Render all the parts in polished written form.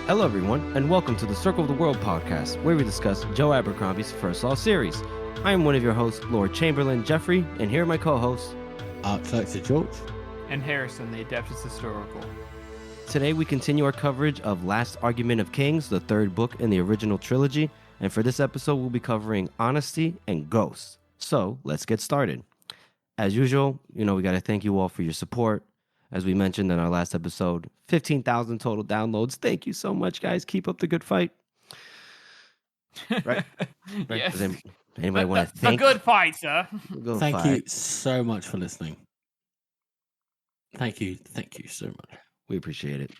Hello, everyone, and welcome to the Circle of the World podcast, where we discuss Joe Abercrombie's First Law series. I am one of your hosts, Lord Chamberlain Jeffrey, and here are my co-hosts, Art Collector George, and Harrison, the Adeptus Historical. Today, we continue our coverage of Last Argument of Kings, the third book in the original trilogy, and for this episode, we'll be covering honesty and ghosts. So, let's get started. As usual, we got to thank you all for your support. As we mentioned in our last episode, 15,000 total downloads. Thank you so much, guys. Keep up the good fight. Right? Yes. Does anybody want to thank? A good fight, sir. Thank you so much for listening. Thank you so much. We appreciate it.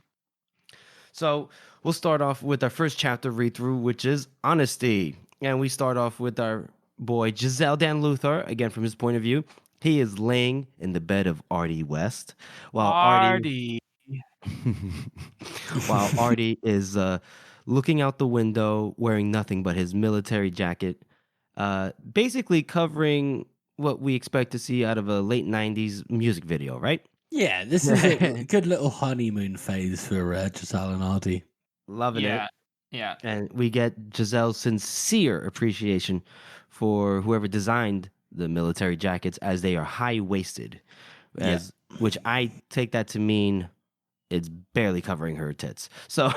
So we'll start off with our first chapter read through, which is honesty. And we start off with our boy Giselle Dan Luther, again from his point of view. He is laying in the bed of Artie West, while Artie is looking out the window, wearing nothing but his military jacket, basically covering what we expect to see out of a late 90s music video, right? Yeah, this is a good little honeymoon phase for Giselle and Artie. Loving it. Yeah. And we get Giselle's sincere appreciation for whoever designed the military jackets, as they are high-waisted, which I take that to mean it's barely covering her tits. So,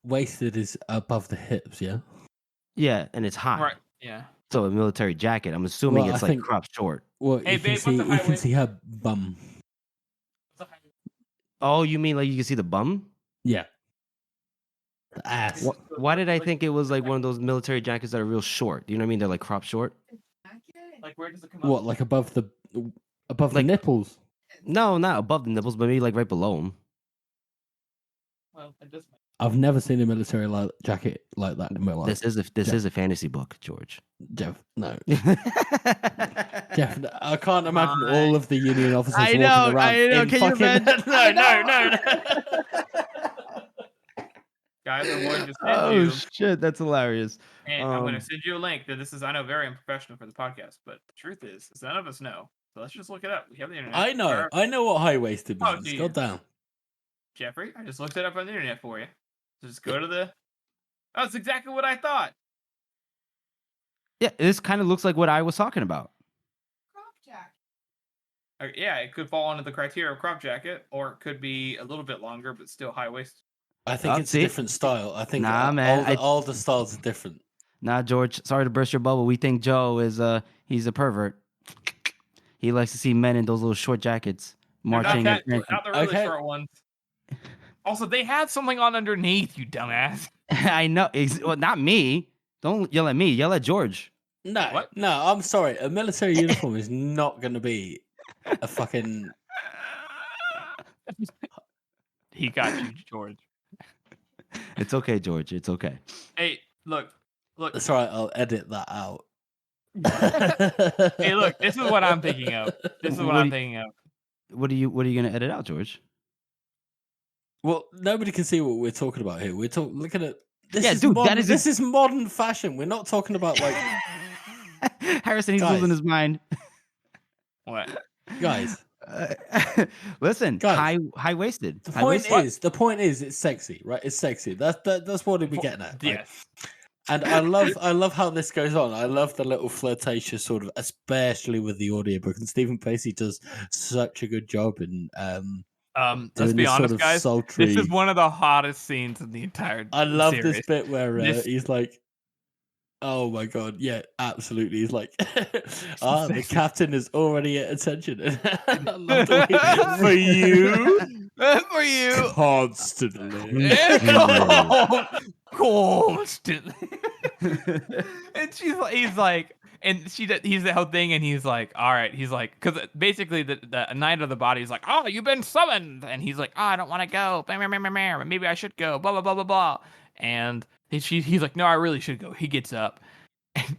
waisted is above the hips, yeah? Yeah, and it's high. Right, yeah. So a military jacket, I'm assuming it's like cropped short. Well, Hey, you babe, can see her bum. Oh, you mean like you can see the bum? Yeah. The ass. Why did I think it was like one of those military jackets that are real short? You know what I mean? They're like cropped short. Like, where does it come up? What, like above the nipples? No, not above the nipples, but maybe like right below them. Well, it does. I've never seen a military jacket like that in my life. This is a fantasy book, George. Jeff, no. Jeff, I can't imagine all of the Union officers walking around. I know. Can you imagine? No. Guys, I'm going to send you. Shit, that's hilarious. And I'm going to send you a link. That this is, I know, very unprofessional for the podcast, but the truth is none of us know. So let's just look it up. We have the internet. I know what high-waisted means. Go down. Jeffrey, I just looked it up on the internet for you. So just go to the... That's exactly what I thought. Yeah, this kind of looks like what I was talking about. Crop jacket. Yeah, it could fall under the criteria of crop jacket, or it could be a little bit longer, but still high-waisted. I think it's a different style. I think man, all the styles are different. Nah, George, sorry to burst your bubble. We think Joe is he's a pervert. He likes to see men in those little short jackets marching. Not the really short ones. Also, they have something on underneath, you dumbass. I know. Well, not me. Don't yell at me. Yell at George. No, I'm sorry. A military uniform is not going to be a fucking... He got you, George. It's okay, George. It's okay. Hey, look. That's right. I'll edit that out. Hey, look. This is what I'm thinking of. What are you going to edit out, George? Well, nobody can see what we're talking about here. We're looking at this. Yeah, is dude, modern, this is modern fashion. We're not talking about like Harrison. He's losing his mind. What, guys? Listen, guys, high-waisted. The point is, it's sexy, right? It's sexy. That's what we're getting at. Right? Yes. And I love how this goes on. I love the little flirtatious sort of, especially with the audiobook. And Stephen Pacey does such a good job in let's be honest, guys. Sultry... This is one of the hottest scenes in the entire I love series. this bit where he's like, oh my god, yeah, absolutely. He's like, the captain is already at attention. I love the way, for you. For you. Constantly. Constantly. And he's like, and he's the whole thing, and he's like, all right, he's like, because basically the Knight of the Body is like, oh, you've been summoned, and he's like, oh, I don't want to go, maybe I should go, blah blah blah blah blah, and he's like, no, I really should go. He gets up, and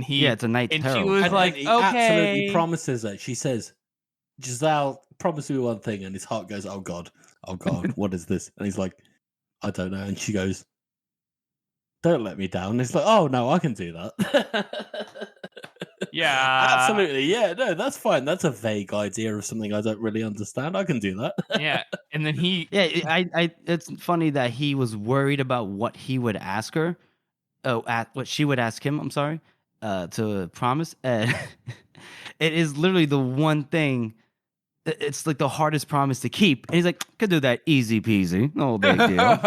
it's a Knight's and Herald. she was like, he okay, absolutely promises that. She says, Giselle, promise me one thing, and his heart goes, oh god, what is this? And he's like, I don't know, and she goes, don't let me down. It's like, oh no, I can do that. Yeah. Absolutely. Yeah, no, that's fine. That's a vague idea of something I don't really understand. I can do that. Yeah. And then he Yeah, it's funny that he was worried about what he would ask her. Oh, what she would ask him. I'm sorry, to promise. And it is literally the one thing. It's like the hardest promise to keep. And he's like, could do that easy peasy, no big deal.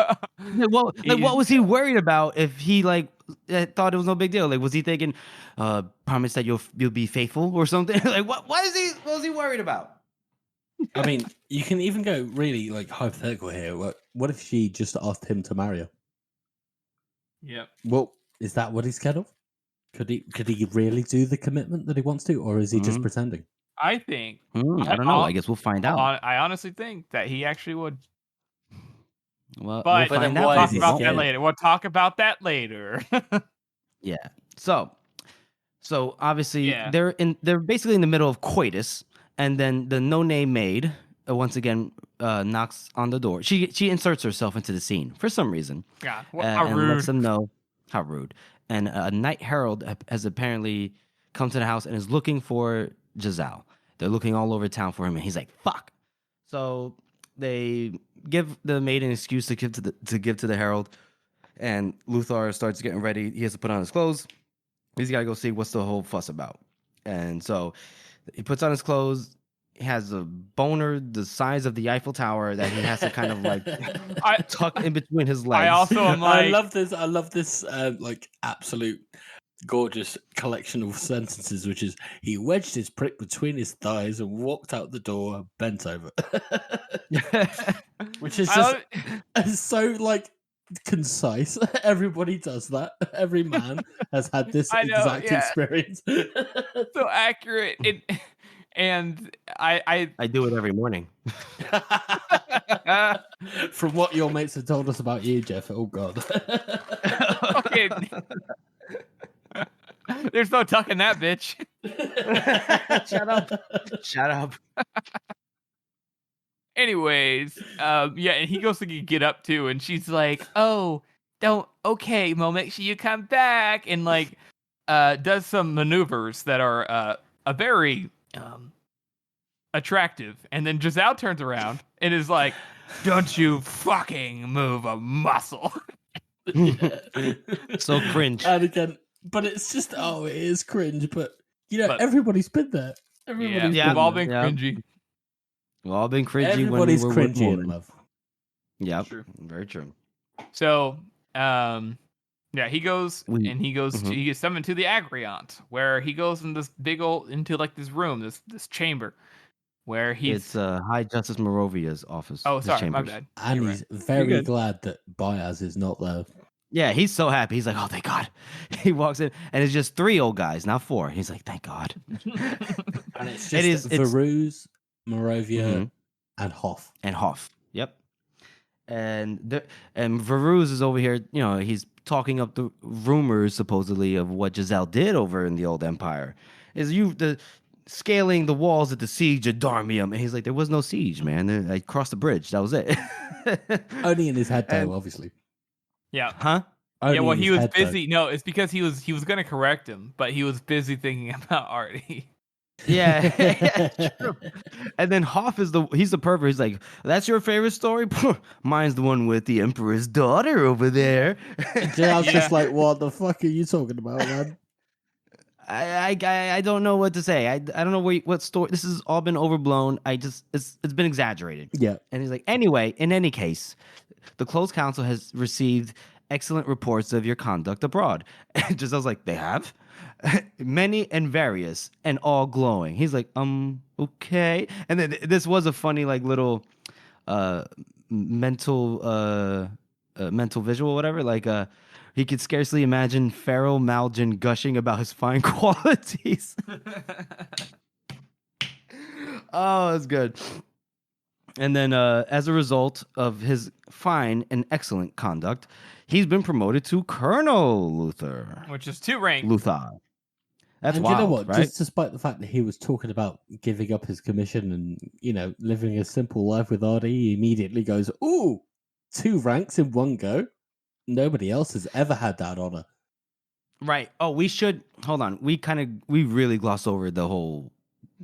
What was he worried about if he thought it was no big deal? Like, was he thinking, promise that you'll be faithful or something? Like, what was he worried about? I mean, you can even go really hypothetical here. What if she just asked him to marry her? Yep. Well, is that what he's scared of? Could he really do the commitment that he wants to, or is he just pretending? I think. I don't know. I guess we'll find out. I honestly think that he actually would. Well, But we'll find we'll out. talk about that later. We'll talk about that later. Yeah. So obviously they're basically in the middle of coitus, and then the no-name maid once again knocks on the door. She inserts herself into the scene for some reason. Yeah. How rude. And lets them know how rude. And a night herald has apparently come to the house and is looking for Giselle. They're looking all over town for him, and he's like, "Fuck!" So they give the maid an excuse to give to the herald, and Luthor starts getting ready. He has to put on his clothes. He's got to go see what's the whole fuss about. And so he puts on his clothes. He has a boner the size of the Eiffel Tower that he has to kind of tuck in between his legs. I also am like, I love this absolute gorgeous collection of sentences, which is he wedged his prick between his thighs and walked out the door bent over. Which is just so concise. Everybody does that. Every man has had this exact experience. So accurate. And I do it every morning. From what your mates have told us about you, Jeff. Oh God. Okay. There's no tucking that bitch. Shut up. Anyways, and he goes to get up too, and she's like, "Oh, okay, Mo, make sure you come back," and does some maneuvers that are a very attractive. And then Giselle turns around and is like, "Don't you fucking move a muscle." So cringe. And again, but it's just it is cringe. But everybody's been there. We've all been cringy. We've all been cringy. Everybody's when we were cringy in love. Yep, very true. So, he goes and he gets summoned to the Agriant, where he goes in this into this room, this chamber, where it's High Justice Morovia's office. Oh, sorry, my bad. And he's very glad that Baez is not there. Yeah, he's so happy. He's like, "Oh, thank God." He walks in, and it's just 3 old guys, not 4. He's like, "Thank God." And it's just Varuz, Morovia, and Hoff. Yep. And Varuz is over here. He's talking up the rumors supposedly of what Giselle did over in the old empire. Scaling the walls at the siege of Darmium, and he's like, "There was no siege, man. I crossed the bridge. That was it." Only in his head, though, obviously. Yeah. Huh? Only well, he was busy. Though. No, it's because he was going to correct him, but he was busy thinking about Artie. Yeah. True. And then Hoff he's the pervert. He's like, "That's your favorite story? Mine's the one with the Emperor's daughter over there." I was just like, "What the fuck are you talking about, man?" I don't know what to say. I don't know what story. This has all been overblown. It's been exaggerated. Yeah. And he's like, "Anyway, in any case, the closed council has received excellent reports of your conduct abroad." And Giselle's like, "They have?" "Many and various, and all glowing." He's like, okay. And then this was a funny little mental visual, whatever. He could scarcely imagine Pharaoh Malgin gushing about his fine qualities. Oh, that's good. And then as a result of his fine and excellent conduct, he's been promoted to Colonel Luthor. Which is 2 ranks. Luthor. That's and wild, you know what? Right? Just despite the fact that he was talking about giving up his commission and, living a simple life with Artie, he immediately goes, "Ooh, 2 ranks in one go. Nobody else has ever had that honor." Right. Oh, we should hold on. We really glossed over the whole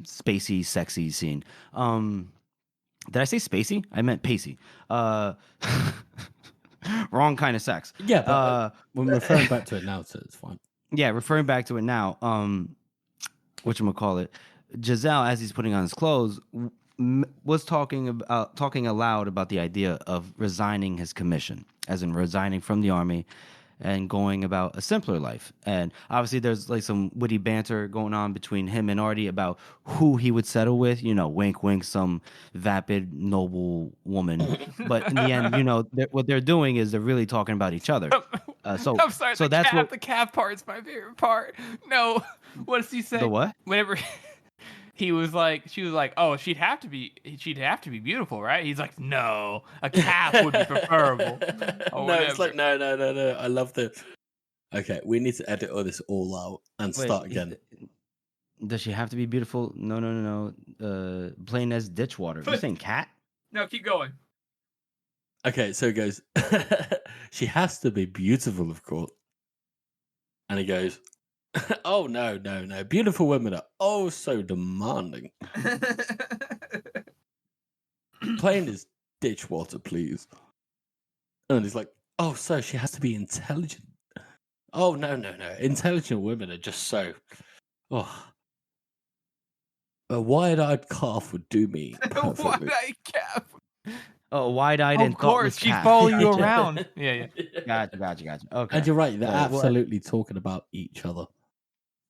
spacey, sexy scene. Did I say spacey? I meant pacey. Wrong kind of sex. Yeah, but when referring back to it now, so it's fine. Yeah, referring back to it now. Whatchamacallit, Giselle, as he's putting on his clothes, was talking aloud about the idea of resigning his commission, as in resigning from the army and going about a simpler life. And obviously there's like some witty banter going on between him and Artie about who he would settle with, wink wink, some vapid noble woman. But in the end, what they're doing is they're really talking about each other. I'm sorry, the calf part's my favorite part. No, what does he say? The what? Whenever she was like, oh, she'd have to be beautiful, right? He's like, no, a calf would be preferable. No, it's like, no. I love the. Okay, we need to edit all this all out and start again. Does she have to be beautiful? No. Plain as ditch water. You're saying cat? No, keep going. Okay, so it goes, she has to be beautiful, of course. And he goes, oh, no. Beautiful women are oh so demanding. Plain as ditch water, please. And he's like, oh, so she has to be intelligent. Oh, no. Intelligent women are just so... Oh. A wide-eyed calf would do me perfectly. Wide-eyed calf. Oh, wide-eyed and thoughtless she'd cat. follow you around. Yeah. Gotcha. Okay. And you're right. They're absolutely talking about each other.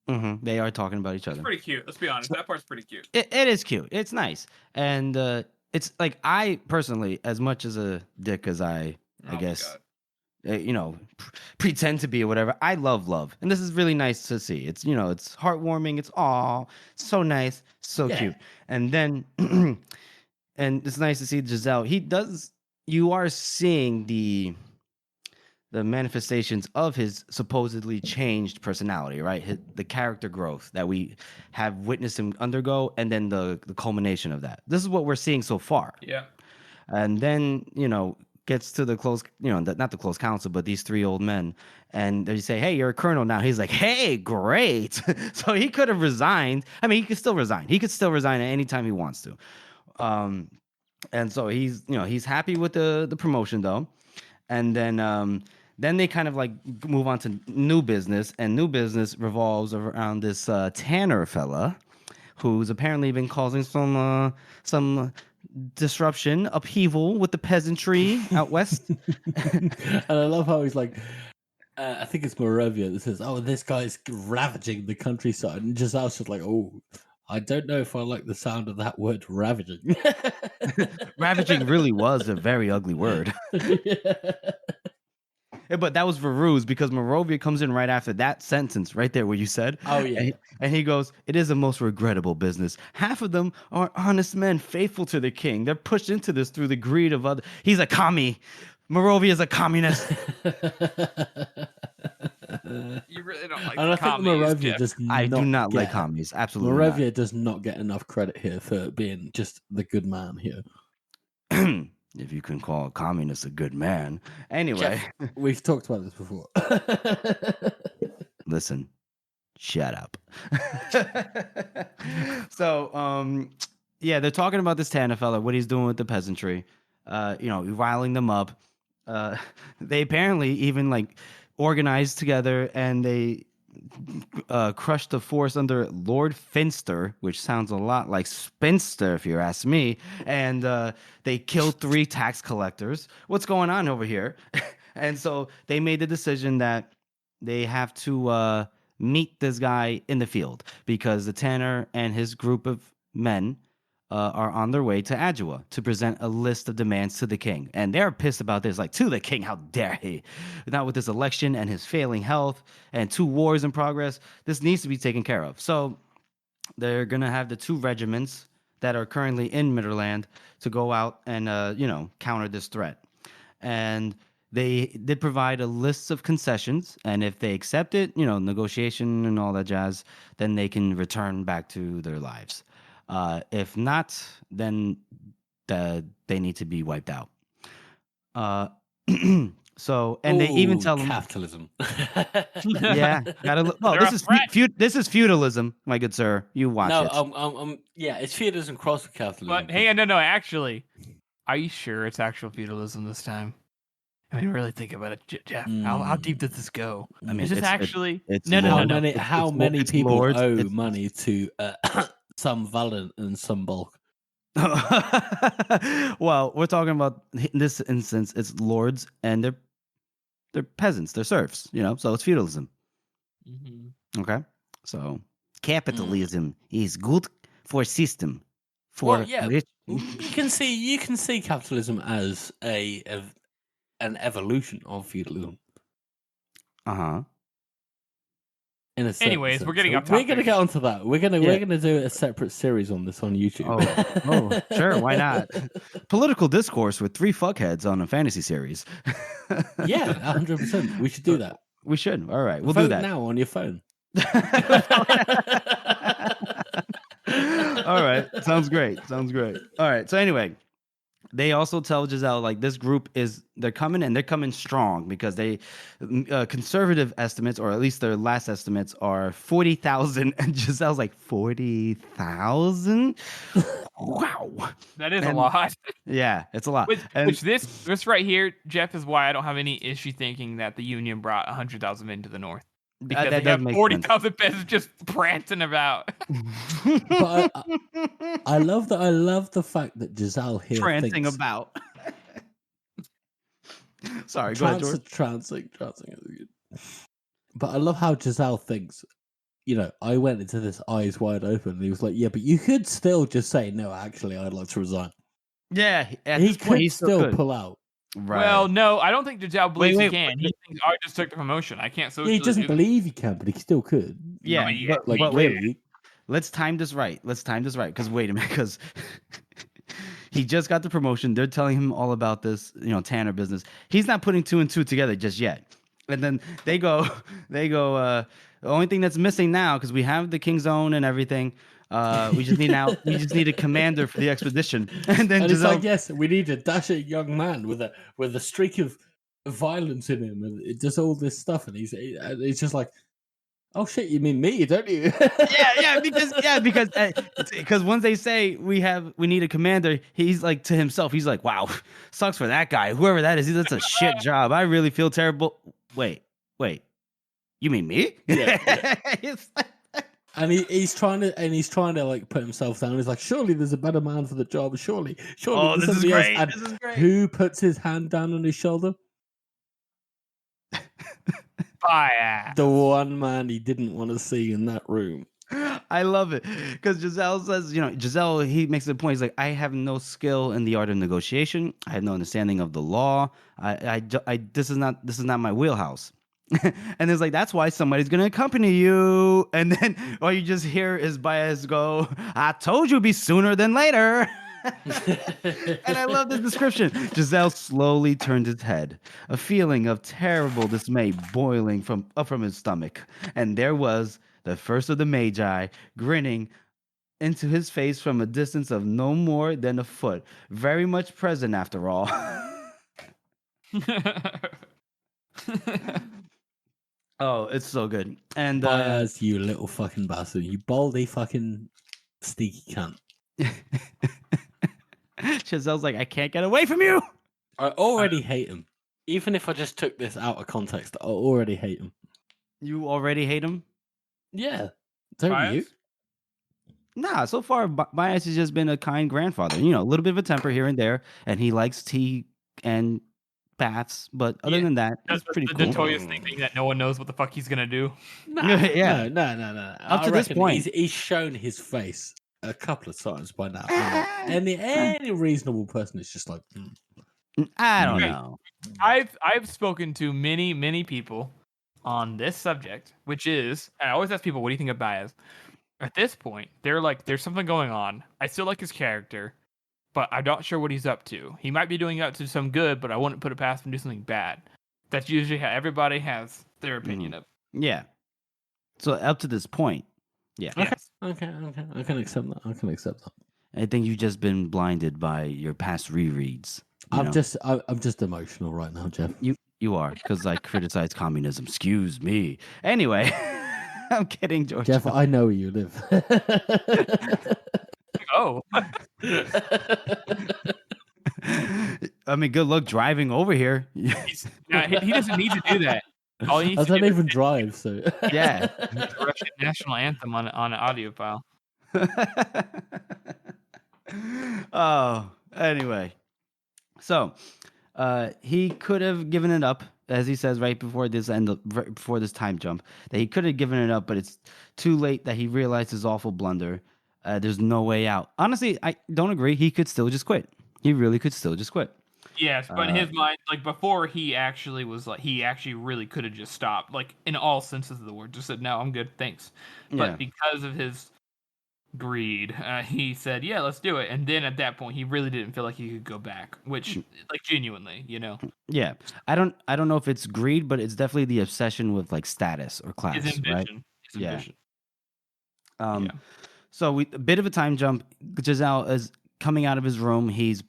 Mm-hmm. They are talking about each other. It's pretty cute. Let's be honest. That part's pretty cute. It is cute. It's nice. And it's like, I personally, as much as a dick as I guess, pretend to be or whatever, I love. And this is really nice to see. It's, it's heartwarming. It's so nice. So cute. And then... And it's nice to see Giselle. You are seeing the manifestations of his supposedly changed personality, right? The character growth that we have witnessed him undergo, and then the culmination of that. This is what we're seeing so far. Yeah. And then, gets to the close, not the close council, but these three old men. And they say, hey, you're a colonel now. He's like, hey, great. So he could have resigned. I mean, he could still resign. He could still resign at any time he wants to. And so he's happy with the promotion though. And then they kind of like move on to new business, and new business revolves around this Tanner fella who's apparently been causing some disruption, upheaval with the peasantry out west. And I love how he's like, I think it's Moravia that says, oh, this guy's ravaging the countryside. And Giselle's just like, oh, I don't know if I like the sound of that word, ravaging. Ravaging really was a very ugly word. Yeah, but that was Varuz, because Moravia comes in right after that sentence right there where you said, oh, yeah. And he goes, it is a most regrettable business. Half of them are honest men, faithful to the king. They're pushed into this through the greed of others. He's a commie. Moravia is a communist. You really don't like and I think Moravia does not I do not like commies. Absolutely Moravia not. does not get enough credit here for being just the good man here. If you can call a communist a good man. Anyway. Jeff, we've talked about this before. Listen, shut up. So, they're talking about this Tanner fella, what he's doing with the peasantry, riling them up. They apparently even like organized together, and they crushed the force under Lord Finster, which sounds a lot like spinster if you ask me, and they killed 3 tax collectors. What's going on over here? And so they made the decision that they have to meet this guy in the field, because the Tanner and his group of men are on their way to Adua to present a list of demands to the king. And they're pissed about this, like, to the king, how dare he? Not with this election and his failing health and 2 wars in progress. This needs to be taken care of. So they're going to have the 2 regiments that are currently in Midderland to go out and, counter this threat. And they did provide a list of concessions, and if they accept it, negotiation and all that jazz, then they can return back to their lives. If not, then they need to be wiped out. So, and they even tell him, capitalism. yeah, gotta look. Well, They're a threat. this is feudalism, my good sir. You watch No, it. yeah, it's feudalism crossed with capitalism. But hang on, no. Actually, are you sure it's actual feudalism this time? I mean, really think about it, Jeff. How deep does this go? I mean, Is this actually? it's No. How many it's people lords, owe it's- money to some Valiant and some Bulk? Well, we're talking about in this instance, it's lords and they're peasants, they're serfs, so it's feudalism. Okay, so capitalism is good for system. For Well, yeah, rich. you can see capitalism as an evolution of feudalism. In a Anyways, sense. we're getting off We're topic. gonna get onto that. We're gonna do a separate series on this on YouTube. Oh, sure, why not? Political discourse with 3 fuckheads on a fantasy series. Yeah, 100%. We should do that. We should. All right, we'll Vote do that now on your phone. All right, sounds great. All right, so anyway, they also tell Giselle like this group they're coming strong because they conservative estimates, or at least their last estimates, are 40,000, and Giselle's like 40,000. Wow, That is a lot. Yeah, it's a lot. Which this right here, Jeff, is why I don't have any issue thinking that the Union brought 100,000 men to the north. Because that they have does make 40,000 peasants just prancing about. But I love that. I love the fact that Giselle here prancing thinks, about. Sorry, go ahead, George. Trancing is good. But I love how Giselle thinks. I went into this eyes wide open, and he was like, "Yeah, but you could still just say no. Actually, I'd like to resign." Yeah, at He this point, could he still pull out. Right. Well, no, I don't think Giselle believes Wait, he can. He thinks I just took the promotion. I can't socially He doesn't do believe he can, but he still could. Yeah, but but really. Let's time this right. Because wait a minute, because he just got the promotion. They're telling him all about this, Tanner business. He's not putting 2 and 2 together just yet. And then they go. The only thing that's missing now, because we have the King's Own and everything. We just need a commander for the expedition. And then it's Giselle, like, yes, we need a dashing young man with a streak of violence in him, and it does all this stuff, and he's just like, oh shit, you mean me, don't you? because once they say we need a commander, he's like to himself, he's like, wow, sucks for that guy, whoever that is. That's a shit job. I really feel terrible. Wait, you mean me? Yeah. And he's trying to like put himself down. He's like, surely there's a better man for the job. Surely. Oh, there's this is somebody else." great. And This is great. who puts his hand down on his shoulder? Fire. The one man he didn't want to see in that room. I love it because Giselle says, he makes the point. He's like, I have no skill in the art of negotiation. I have no understanding of the law. This is not my wheelhouse. And it's like, that's why somebody's going to accompany you. And then all you just hear is Baez go, I told you it'd be sooner than later. And I love this description. Giselle slowly turned his head, a feeling of terrible dismay boiling up from his stomach. And there was the first of the Magi grinning into his face from a distance of no more than a foot. Very much present after all. Oh, it's so good. And Baez, you little fucking bastard. You baldy fucking sneaky cunt. Giselle's like, I can't get away from you. I already hate him. Even if I just took this out of context, I already hate him. You already hate him? Yeah. Don't Baez? you? Nah, so far, Baez has just been a kind grandfather. A little bit of a temper here and there, and he likes tea and baths, but other than that, That's it's pretty the cool. notorious thing that no one knows what the fuck he's gonna do. Yeah. No. Up to this point. He's shown his face a couple of times by now. Any reasonable person is just like, I don't Right. know. I've spoken to many people on this subject, which is, and I always ask people, what do you think of Baez? At this point, they're like, there's something going on. I still like his character, but I'm not sure what he's up to. He might be doing up to some good, but I wouldn't put it past him to do something bad. That's usually how everybody has their opinion of. Yeah. So up to this point, yeah. okay, I can accept that. I think you've just been blinded by your past rereads. I'm just emotional right now, Jeff. You You are, because I criticize communism. Excuse me. Anyway, I'm kidding, George. Jeff, I know where you live. Oh, I mean, good luck driving over here. he doesn't need to do that. All he needs I to do don't is even drive, so Yeah. the Russian national anthem on an audio file. Oh, anyway. So, he could have given it up, as he says right before this before this time jump, that he could have given it up, but it's too late that he realized his awful blunder. There's no way out. Honestly, I don't agree. He could still just quit. He really could still just quit. Yes, but in his mind, like before, he actually really could have just stopped, like in all senses of the word, just said, "No, I'm good, thanks." But because of his greed, he said, "Yeah, let's do it." And then at that point, he really didn't feel like he could go back, which, like, genuinely, Yeah, I don't know if it's greed, but it's definitely the obsession with like status or class, his ambition. right? His ambition. So a bit of a time jump. Giselle is coming out of his room. He's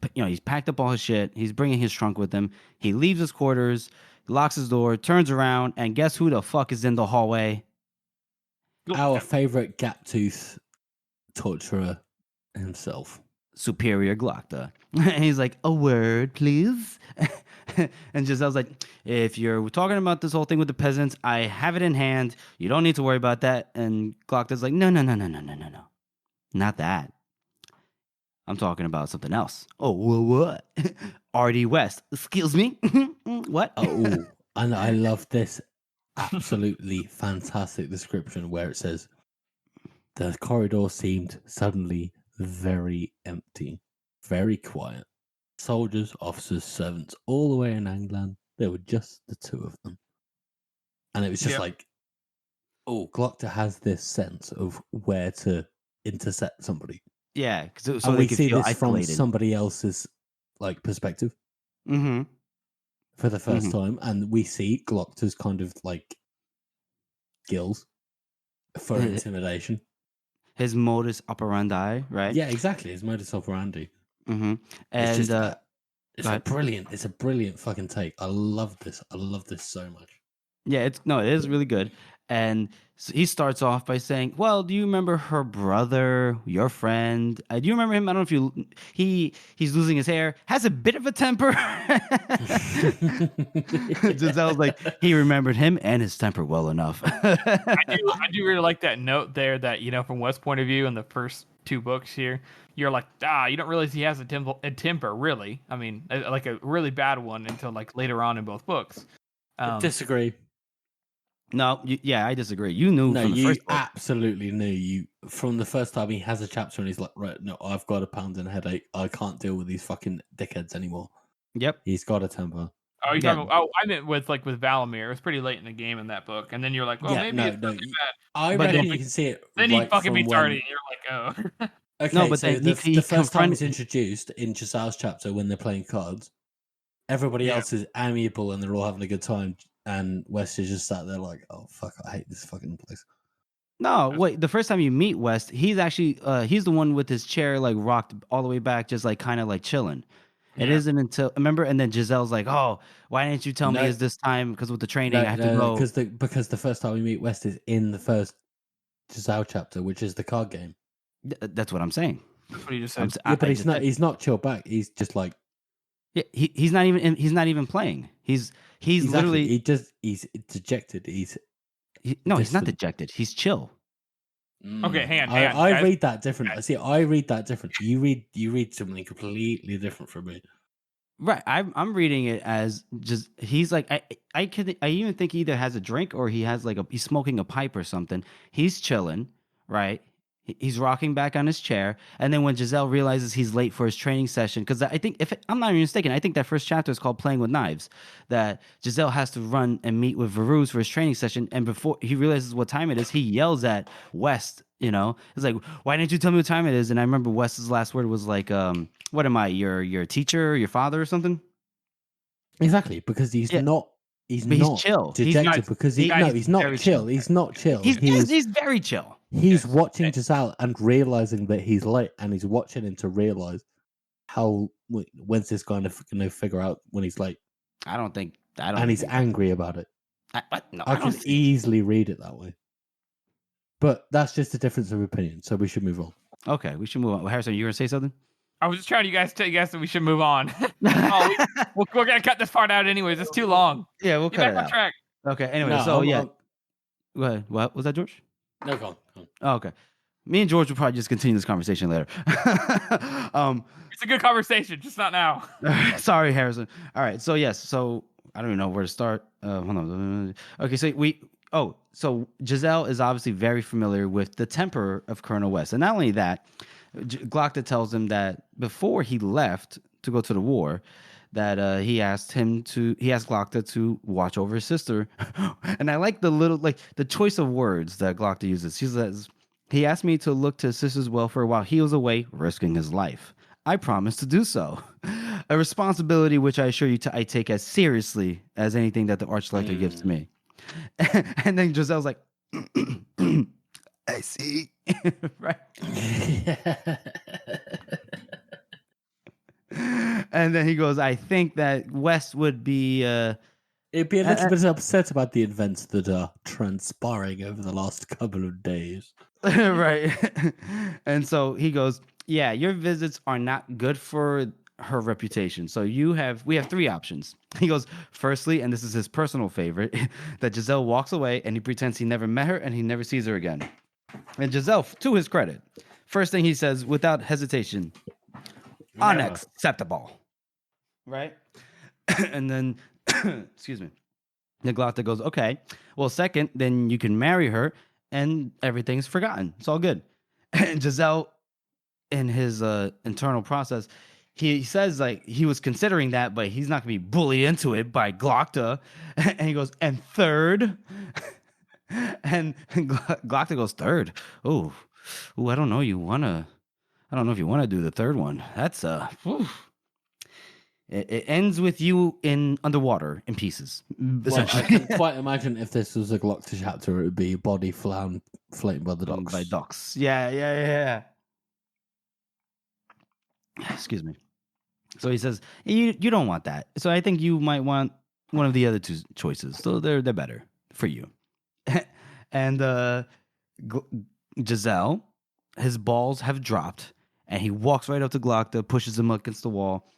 packed up all his shit. He's bringing his trunk with him. He leaves his quarters, locks his door, turns around, and guess who the fuck is in the hallway? Our favorite gap tooth torturer himself, Superior Glockta. And he's like, "A word, please." And Giselle's like, "If you're talking about this whole thing with the peasants, I have it in hand. You don't need to worry about that." And Glockta's like, No. Not that. I'm talking about something else. Oh, what? R.D. West. Excuse me? What? Oh, and I love this absolutely fantastic description where it says, "The corridor seemed suddenly very empty, very quiet. Soldiers, officers, servants, all the way in England. There were just the two of them." And it was just like, oh, Glockta has this sense of where to intercept somebody. Yeah, so and we see this isolated from somebody else's like perspective for the first time, and we see Glockta's kind of like skills for intimidation. His modus operandi, right? Yeah, exactly. His modus operandi. Mm-hmm. And it's a brilliant fucking take. I love this. I love this so much. Yeah, it is really good. And so he starts off by saying, "Well, do you remember her brother, your friend? Do you remember him? I don't know if he's losing his hair, has a bit of a temper." Giselle's like, he remembered him and his temper well enough. I do really like that note there that, from West's point of view in the first two books here, you're like, you don't realize he has a temper, really. I mean, like a really bad one until like later on in both books. Disagree. No, I disagree. You knew from the first book. Absolutely knew from the first time he has a chapter and he's like, right, no, I've got a pounding headache. I can't deal with these fucking dickheads anymore. Yep. He's got a temper. Oh, I meant with Valamir. It was pretty late in the game in that book, and then you're like, well, maybe it's not too bad. I reckon you can see it. Then he fucking beats Artie, and you're like, oh. Okay, no, but so the first time it's introduced in Giselle's chapter when they're playing cards, everybody else is amiable and they're all having a good time. And West is just sat there like, oh, fuck, I hate this fucking place. No, wait, the first time you meet West, he's actually, he's the one with his chair, like, rocked all the way back, just, like, kind of, like, chilling. It isn't until, remember, and then Giselle's like, oh, why didn't you tell me it's this time? Because with the training, I have to go. Because the first time we meet West is in the first Giselle chapter, which is the card game. That's what I'm saying. That's what he just said. But he's not chilled back. He's just like, yeah, he's not even playing. He's literally he's dejected. He's not dejected. He's chill. Okay, hang on. I read that different. See, I read that different. You read something completely different from me. Right. I'm reading it as just he's like I even think he either has a drink or he has he's smoking a pipe or something. He's chilling, right? He's rocking back on his chair, and then when Giselle realizes he's late for his training session, because I think, if I'm not even mistaken, I think that first chapter is called "Playing with Knives." That Giselle has to run and meet with Varuz for his training session, and before he realizes what time it is, he yells at West. He's like, "Why didn't you tell me what time it is?" And I remember West's last word was like, "What am I? Your teacher, your father, or something?" Exactly, because he's not. He's chill. Dejected because he's not chill. He's not chill. He's very chill. He's watching Giselle and realizing that he's late, and he's watching him to realize when's this going to figure out when he's late. I don't think And he's angry about it. No, I could easily read it that way. But that's just a difference of opinion, so we should move on. Okay, we should move on. Harrison, you were gonna say something? I was just trying to tell you guys that we should move on. We're gonna cut this part out anyways. It's too long. Yeah, we'll Get cut back it on out. track. Okay. Anyway, No, so yeah. Go ahead. What was that, George? No, go on. Oh, okay. Me and George will probably just continue this conversation later. It's a good conversation, just not now. Sorry, Harrison. All right. So yes. So I don't even know where to start. Hold on. Okay. So Giselle is obviously very familiar with the temper of Colonel West, and not only that, Glockta tells him that before he left to go to the war, that he asked Glockta to watch over his sister, and I like the choice of words that Glockta uses. He says, he asked me to look to his sister's welfare while he was away, risking his life. I promised to do so, a responsibility which I assure you I take as seriously as anything that the Archlector gives to me. And then Giselle's like, I see, right? And then he goes, I think that West would be... It'd be a little bit upset about the events that are transpiring over the last couple of days. Right. And so he goes, yeah, your visits are not good for her reputation. So we have three options. He goes, firstly, and this is his personal favorite, that Giselle walks away and he pretends he never met her and he never sees her again. And Giselle, to his credit, first thing he says without hesitation, unacceptable. Right? And then, excuse me, Glockta goes, okay, well, second, then you can marry her and everything's forgotten. It's all good. And Giselle, in his internal process, he says like he was considering that, but he's not going to be bullied into it by Glockta. And he goes, and third, and Glockta goes, third. Oh, I don't know. I don't know if you want to do the third one. That's it ends with you underwater in pieces. Well, I can quite imagine if this was a Glockta chapter, it would be body floating by the docks. By docks. Yeah. Excuse me. So he says, you don't want that. So I think you might want one of the other two choices. So they're better for you. And Giselle, his balls have dropped, and he walks right up to Glockta, pushes him against the wall,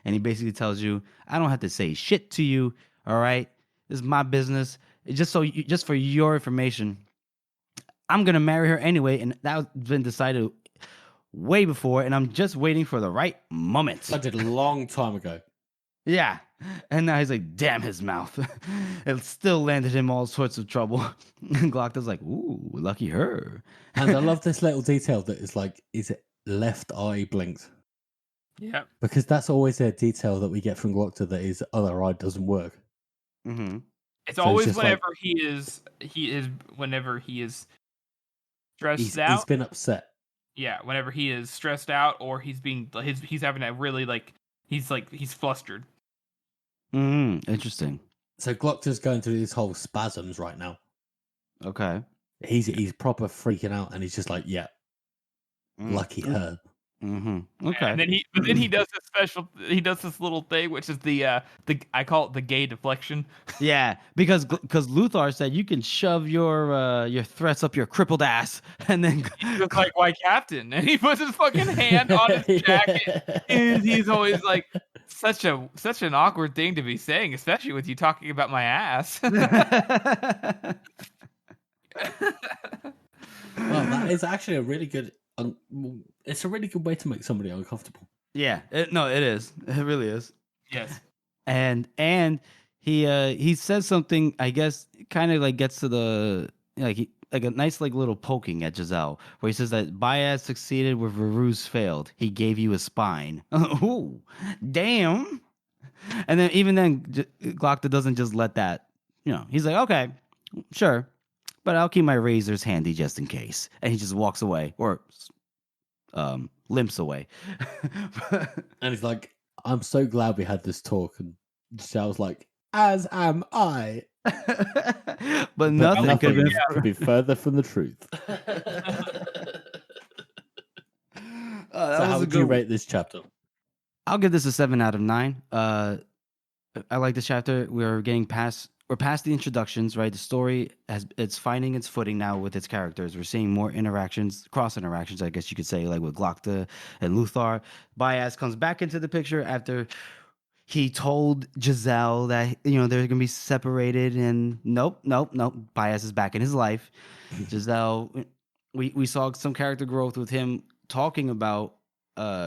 and he basically tells you, I don't have to say shit to you, all right? This is my business. Just for your information, I'm going to marry her anyway, and that's been decided way before, and I'm just waiting for the right moment. I did a long time ago. Yeah. And now he's like, damn his mouth. It still landed him all sorts of trouble. And Glockta's like, ooh, lucky her. And I love this little detail that is like, is it left eye blinked? Yeah. Because that's always a detail that we get from Glockta that his other eye doesn't work. Mm-hmm. It's always whenever he is stressed out. He's been upset. Yeah, whenever he is stressed out or he's having a really he's flustered. Interesting. So Glockta's going through these whole spasms right now. Okay. He's proper freaking out, and he's just like, yeah, lucky her. Mm-hmm. Okay. And then he does this little thing, which is the I call it the gay deflection. Yeah, because Luthor said you can shove your threats up your crippled ass, and then He's just like, why, Captain? And he puts his fucking hand on his jacket, and he's always like, such an awkward thing to be saying, especially with you talking about my ass. Well, that is actually a really good. It's a really good way to make somebody uncomfortable. Yeah, it is. It really is. Yes. And he says something, I guess, kind of like gets to the like a nice little poking at Giselle, where he says that Baez succeeded where Varus failed. He gave you a spine. Ooh, damn. And then even then, Glockta doesn't just let that. He's like, okay, sure, but I'll keep my razors handy just in case. And he just walks away or limps away. And he's like, I'm so glad we had this talk. And Giselle's like, as am I. But nothing could be further from the truth. So how would you rate this chapter? I'll give this a 7 out of 9. I like this chapter. We're past the introductions, right? The story it's finding its footing now with its characters. We're seeing more interactions, cross interactions, I guess you could say, like with Glocta and Luthar. Bias comes back into the picture after he told Giselle that they're gonna be separated, and nope. Bias is back in his life. Giselle, we saw some character growth with him talking about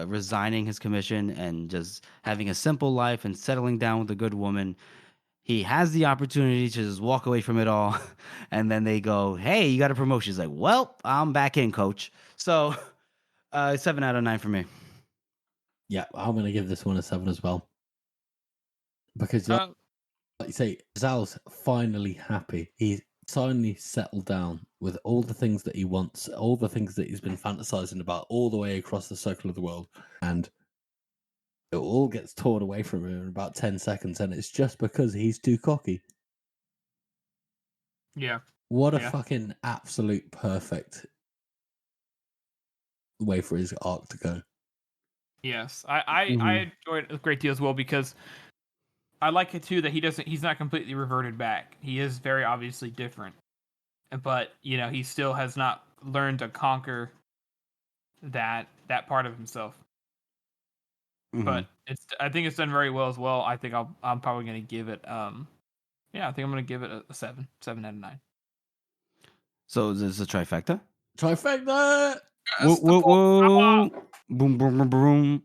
resigning his commission and just having a simple life and settling down with a good woman. He has the opportunity to just walk away from it all, and then they go, "Hey, you got a promotion." He's like, "Well, I'm back in, coach." So, 7 out of 9 for me. Yeah, I'm going to give this one a 7 as well. Because, like you say, Zal's finally happy. He's finally settled down with all the things that he wants, all the things that he's been fantasizing about all the way across the circle of the world. And it all gets torn away from him in about 10 seconds. And it's just because he's too cocky. Yeah. What a fucking absolute perfect way for his arc to go. Yes, I enjoyed it a great deal as well, because I like it too that he's not completely reverted back. He is very obviously different, but he still has not learned to conquer that part of himself. Mm-hmm. But I think it's done very well as well. I think I'm probably going to give it I think I'm going to give it a 7 out of 9. So is this a trifecta? Trifecta! Whoa, whoa, whoa. Boom, boom, boom, boom.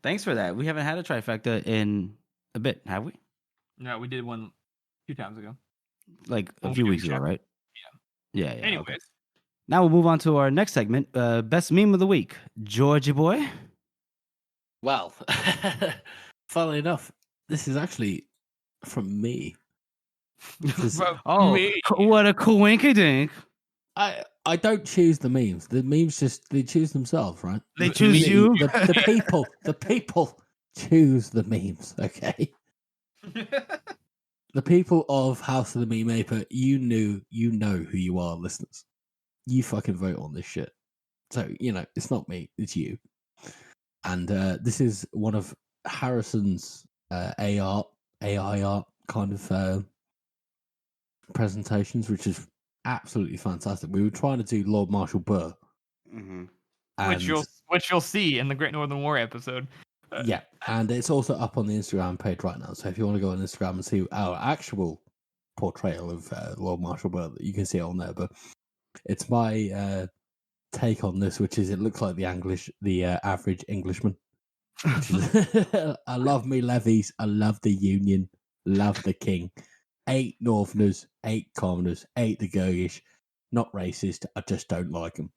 Thanks for that. We haven't had a trifecta in a bit, have we? No, we did one 2 times ago. Like a few weeks ago, right? Yeah. Anyways. Okay. Now we'll move on to our next segment, best meme of the week. Georgie boy. Well, funnily enough, this is actually from me. Me. What a coinkydink. I don't choose the memes. The memes they choose themselves, right? They choose you. The people choose the memes. Okay. The people of House of the Meme Aper, you know who you are, listeners. You fucking vote on this shit. So it's not me, it's you. And this is one of Harrison's AI art kind of presentations, which is absolutely fantastic. We were trying to do Lord Marshal Burr, which you'll see in the Great Northern War episode. Yeah, and it's also up on the Instagram page right now. So if you want to go on Instagram and see our actual portrayal of Lord Marshal Burr, you can see it on there. But it's my take on this, which is it looks like the average Englishman. I love me levies. I love the Union. Love the King. 8 Northerners, 8 commoners, 8 the Gurgish. Not racist. I just don't like them.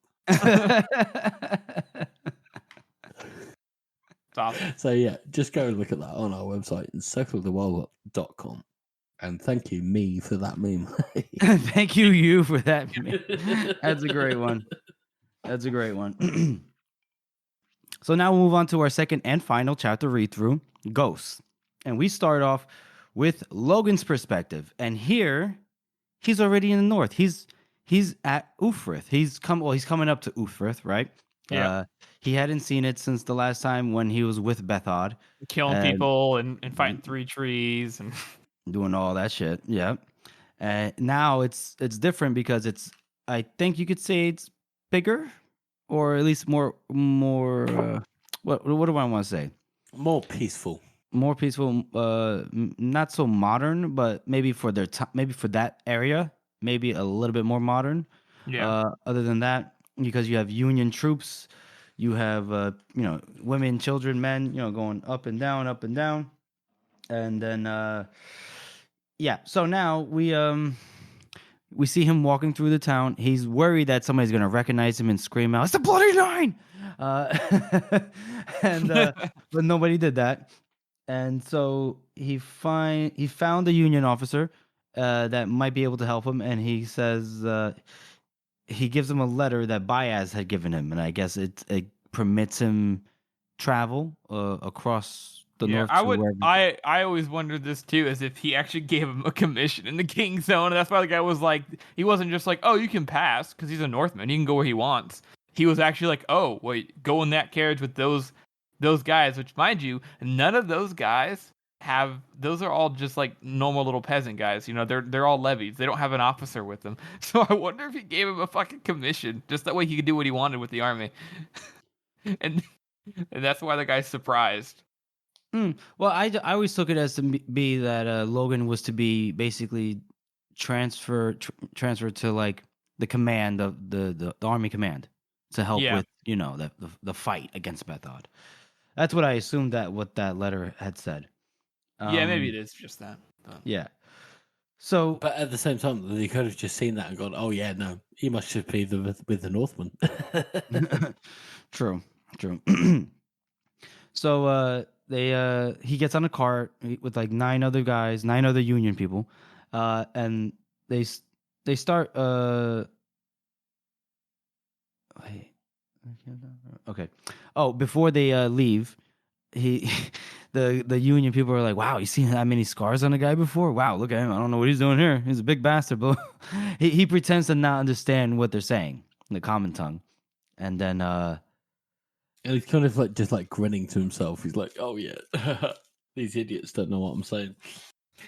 Awesome. So yeah, just go and look at that on our website, circleoftheworld.com. And thank you, me, for that meme. Thank you for that meme. That's a great one. That's a great one. So now we'll move on to our second and final chapter read through, Ghosts. And we start off with Logan's perspective. And here, he's already in the north. He's at Ufrith. He's coming up to Ufrith, right? Yeah. He hadn't seen it since the last time when he was with Bethod. Killing people and fighting 3 trees and doing all that shit. Yeah. Now it's different because I think you could say it's bigger, or at least more what do I want to say? More peaceful. More peaceful, not so modern, but maybe for their maybe for that area, maybe a little bit more modern. Yeah. Other than that, because you have Union troops, you have women, children, men, going up and down, and then yeah. So now we see him walking through the town. He's worried that somebody's gonna recognize him and scream out, "It's the Bloody Line!" But nobody did that. And so he found the Union officer that might be able to help him, and he says he gives him a letter that Baez had given him, and I guess it permits him travel across the north. I always wondered this too, as if he actually gave him a commission in the King Zone, and that's why the guy was like, he wasn't just like, "Oh, you can pass," because he's a Northman, he can go where he wants. He was actually like, "Oh, wait, go in that carriage with those those guys, which mind you, none of those guys those are all just like normal little peasant guys. You know, they're all levies. They don't have an officer with them. So I wonder if he gave him a fucking commission just that way he could do what he wanted with the army. and that's why the guy's surprised. Well, I always took it as to be that Logan was to be basically transferred to like the command of the army command to help with the fight against Bethod. That's what I assumed that what that letter had said. Yeah, maybe it is just that. But. Yeah. So, but at the same time, they could have just seen that and gone, "Oh yeah, no, he must just be with the Northman." True. So he gets on a cart with like 9 other Union people, and they start. Wait. Okay. Oh, before they leave, the Union people are like, "Wow, you seen that many scars on a guy before? Wow, look at him. I don't know what he's doing here. He's a big bastard." But he pretends to not understand what they're saying in the common tongue, and then and he's kind of like just like grinning to himself. He's like, "Oh yeah, these idiots don't know what I'm saying."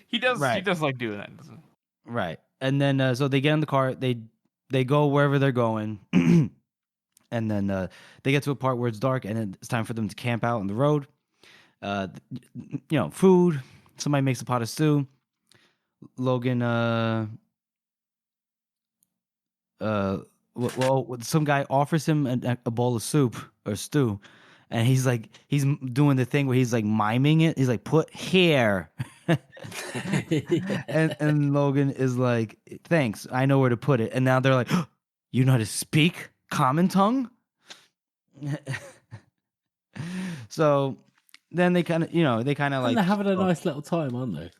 He does. Right. He does like doing that, doesn't he? Right. And then so they get in the car. They go wherever they're going. And then they get to a part where it's dark, and it's time for them to camp out on the road. Food. Somebody makes a pot of stew. Logan, some guy offers him a bowl of soup or stew, and he's doing the thing where he's like miming it. He's like, "Put here," and Logan is like, "Thanks, I know where to put it." And now they're like, oh, "You know how to speak common tongue?" So then they kind of like they're having a nice little time, aren't they?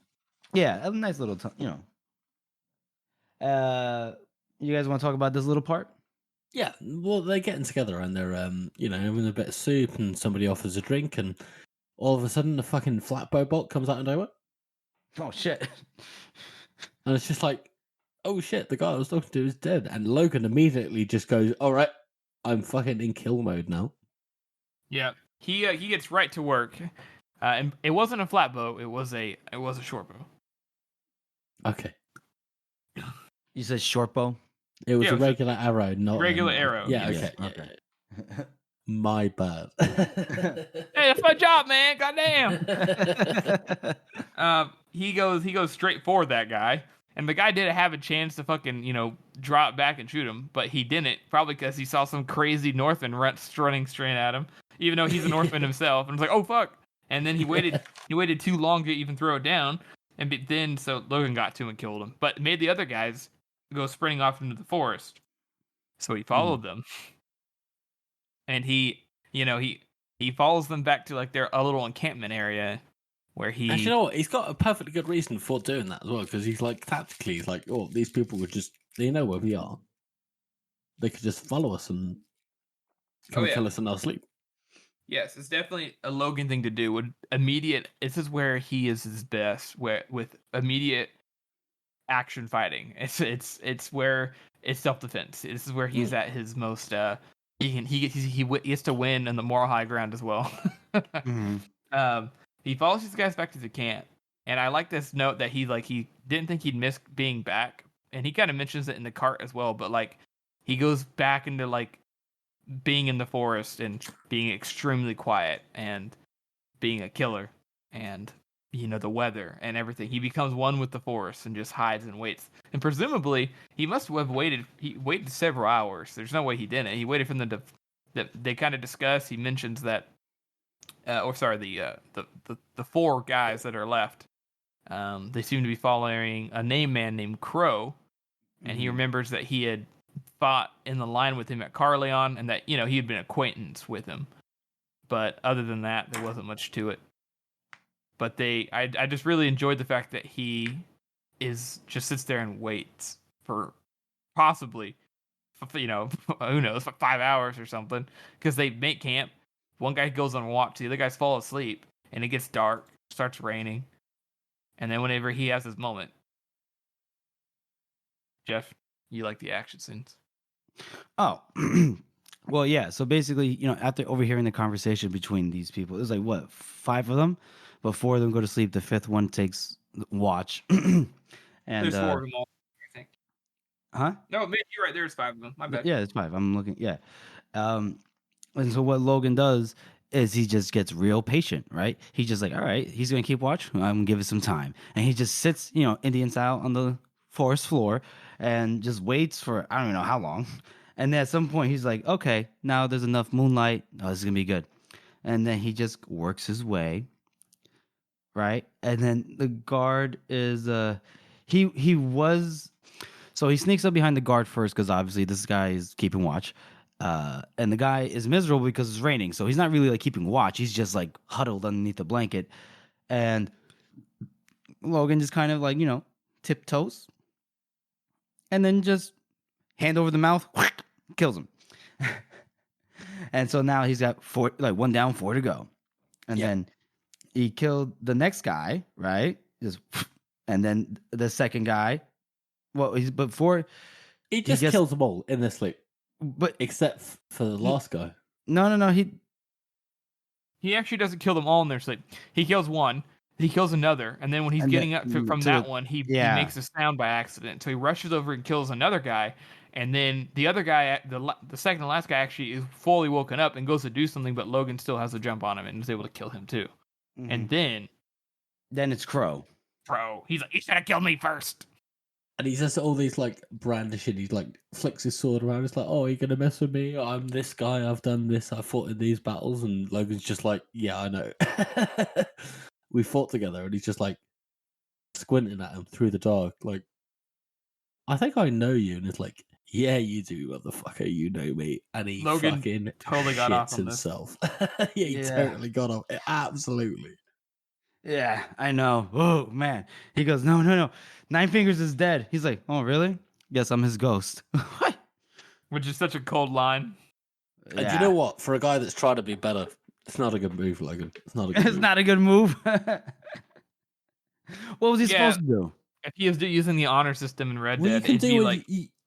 Yeah, a nice little time. You guys want to talk about this little part? Yeah, well, they're getting together and they're having a bit of soup, and somebody offers a drink, and all of a sudden the fucking flatboat bolt comes out of nowhere. Oh shit! And it's just like, oh shit, the guy I was talking to is dead. And Logan immediately just goes, "All right, I'm fucking in kill mode now." Yeah, he gets right to work, and it wasn't a flatboat; it was a short bow. Okay, you said short bow. It was a regular arrow, not regular arrow. Yeah, yes. okay. My bad. Hey, that's my job, man. Goddamn. He goes straight for that guy, and the guy didn't have a chance to fucking drop back and shoot him, but he didn't, probably because he saw some crazy Northman running straight at him, even though he's a Northman himself, and was like, "Oh fuck!" And then he waited too long to even throw it down, and then so Logan got to him and killed him, but made the other guys go sprinting off into the forest. So he followed them, and he follows them back to like a little encampment area where he. Actually, you know what? He's got a perfectly good reason for doing that as well, because he's like tactically, he's like, "Oh, these people would they know where we are. They could just follow us and come kill us in our sleep." Yes, it's definitely a Logan thing to do. This is where he is his best, with immediate action fighting. It's where it's self-defense. This is where he's at his most. He gets to win on the moral high ground as well. He follows these guys back to the camp, and I like this note that he didn't think he'd miss being back, and he kind of mentions it in the cart as well. But like he goes back into like being in the forest and being extremely quiet and being a killer, and the weather and everything. He becomes one with the forest and just hides and waits. And presumably, he must have waited. He waited several hours. There's no way he didn't. He waited for them to. They kind of discuss. He mentions that, the 4 guys that are left. They seem to be following a man named Crow, and he remembers that he had fought in the line with him at Carleon, and that he had been acquaintance with him. But other than that, there wasn't much to it. But I just really enjoyed the fact that he just sits there and waits for possibly, who knows, 5 hours or something, because they make camp. One guy goes on walk, the other guys fall asleep, and it gets dark, starts raining, and then whenever he has his moment, Jeff, you like the action scenes? Oh, Well, yeah. So basically, after overhearing the conversation between these people, there's like what, 5 of them, but 4 of them go to sleep. The 5th one takes watch, and There's 4 of them all, I think. huh? No, maybe you're right. There's 5 of them. My bad. Yeah, it's 5. I'm looking. Yeah. And so what Logan does is he just gets real patient, right? He's just like, all right, he's gonna keep watch. I'm gonna give it some time, and he just sits, Indian style on the forest floor, and just waits for I don't even know how long. And then at some point, he's like, okay, now there's enough moonlight. Oh, this is gonna be good. And then he just works his way, right? And then the guard is he was so he sneaks up behind the guard first because obviously this guy is keeping watch. And the guy is miserable because it's raining, so he's not really like keeping watch. He's just like huddled underneath the blanket, and Logan just kind of like tiptoes, and then just hand over the mouth, kills him. And so now he's got 4, like 1 down, 4 to go, and then he killed the next guy, right? Just, and then the second guy. Well, he's before He just kills them all in their sleep. But except for the last guy. No. He actually doesn't kill them all in their sleep. He kills one, he kills another, and then when he's getting up from that one, he makes a sound by accident. So he rushes over and kills another guy, and then the other guy, the second to last guy, actually is fully woken up and goes to do something, but Logan still has to jump on him and is able to kill him too. Mm-hmm. And then it's Crow. He's like, you should have killed me first. And he says all these like brandishing. He like flicks his sword around. It's like, oh, are you gonna mess with me? I'm this guy. I've done this. I fought in these battles. And Logan's just like, yeah, I know. We fought together. And he's just like squinting at him through the dark. Like, I think I know you. And it's like, yeah, you do, motherfucker. You know me. And he Logan fucking totally got off on himself. Yeah, he totally got off. Absolutely. Yeah, I know. Oh man. He goes, no. 9 Fingers is dead. He's like, oh really? Guess I'm his ghost. What? Which is such a cold line. Yeah. And you know what? For a guy that's trying to be better, it's not a good move, Logan. It's not a good move. It's not a good move. What was he supposed to do? If he was using the honor system in Red Dead,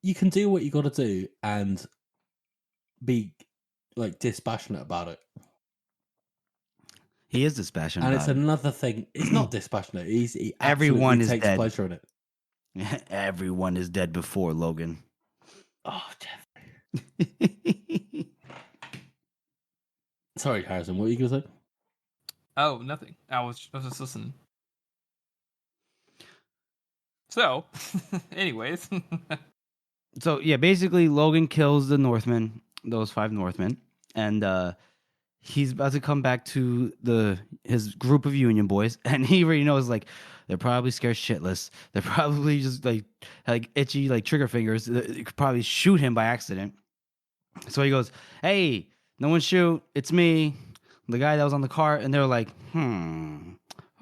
you can do what you got to do and be like dispassionate about it. He is dispassionate, and it's another thing. It's not dispassionate. Everyone is takes dead. Pleasure in it. Everyone is dead before Logan. Oh, Jeffrey. Sorry, Harrison. What were you gonna say? Oh, nothing. I was just listening. So, anyways. So yeah, basically Logan kills the Northmen, those 5 Northmen, and he's about to come back to his group of Union boys, and he already knows like they're probably scared shitless. They're probably just like itchy like trigger fingers. They could probably shoot him by accident. So he goes, "Hey, no one shoot! It's me, the guy that was on the cart." And they're like,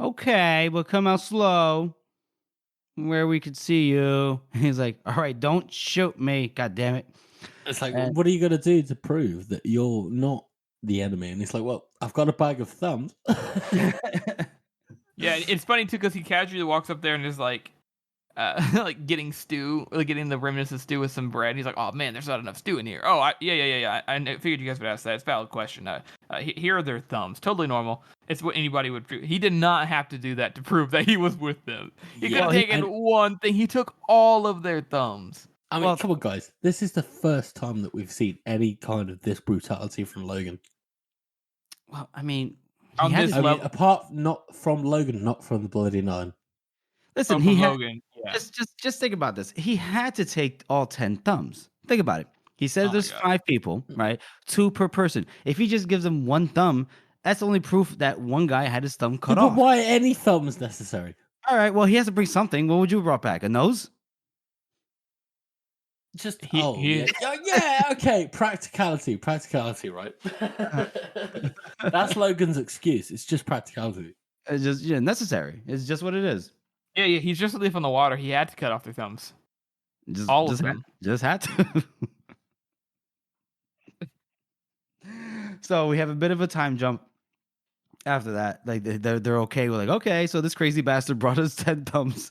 okay, but come out slow, where we could see you." And he's like, "All right, don't shoot me, god damn it." It's like, what are you gonna do to prove that you're not the enemy? And he's like, well, I've got a bag of thumbs. Yeah, it's funny too because he casually walks up there and is like like getting stew, like getting the remnants of stew with some bread. He's like, oh man, there's not enough stew in here. Oh, yeah. I figured you guys would ask that. It's a valid question. Here are their thumbs. Totally normal. It's what anybody would do. He did not have to do that to prove that he was with them. He could have taken one thing. He took all of their thumbs. I mean, come on, guys. This is the first time that we've seen any kind of this brutality from Logan. Well, I mean, apart not from Logan, not from the Bloody Nine. Listen, Logan. Yeah. Just think about this. He had to take all 10 thumbs. Think about it. He said there's 5 people, right? 2 per person. If he just gives them 1 thumb, that's only proof that one guy had his thumb cut off. But why any thumb is necessary? All right, well, he has to bring something. What would you have brought back? A nose? Just okay. Practicality, right? That's Logan's excuse. It's just practicality. It's just necessary. It's just what it is. Yeah. He's just relief on the water. He had to cut off their thumbs. All of them. Just had to. So we have a bit of a time jump. After that, like they're okay. We're like, okay, so this crazy bastard brought us 10 thumbs.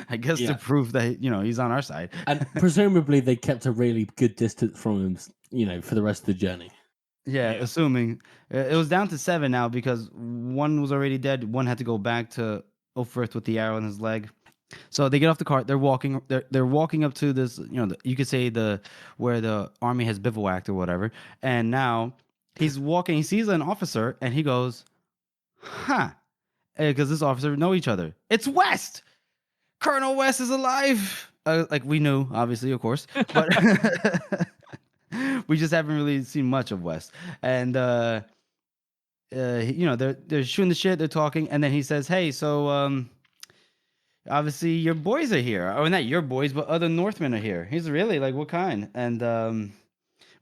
I guess to prove that he's on our side. And presumably they kept a really good distance from him, for the rest of the journey. Yeah, assuming it was down to 7 now because one was already dead. One had to go back to Ulfrith with the arrow in his leg. So they get off the cart. They're walking. They're walking up to this. You could say where the army has bivouacked or whatever. And now he's walking. He sees an officer and he goes, "Huh," because this officer know each other. It's West. Colonel West is alive. Like we knew, obviously, of course, but. We just haven't really seen much of West, and they're shooting the shit, they're talking, and then he says, "Hey, so obviously your boys are here, or not your boys, but other Northmen are here." He's really like, "What kind?" And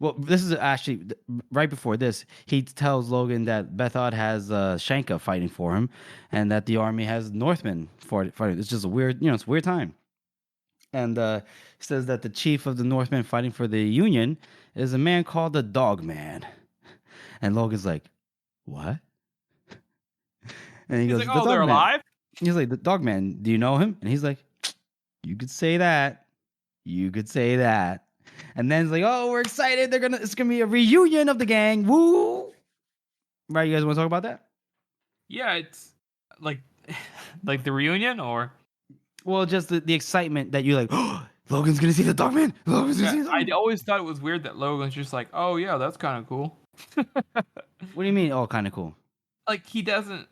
well, this is actually right before this. He tells Logan that Bethod has Shanka fighting for him, and that the army has Northmen fighting. It's just a weird, it's a weird time. And he says that the chief of the Northmen fighting for the Union is a man called the Dogman. And Logan's like, "What?" And he goes, like, "Oh, they're alive?" He's like, "The Dogman, do you know him?" And he's like, "You could say that. You could say that." And then he's like, "Oh, we're excited. It's gonna be a reunion of the gang. Woo!" Right? You guys want to talk about that? Yeah, it's like the reunion, or well, just the excitement that you're like, "Oh, Logan's gonna see the Dogman. Logan's gonna see the Dogman." I always thought it was weird that Logan's just like, "Oh yeah, that's kind of cool." What do you mean? Oh, kind of cool. Like he doesn't.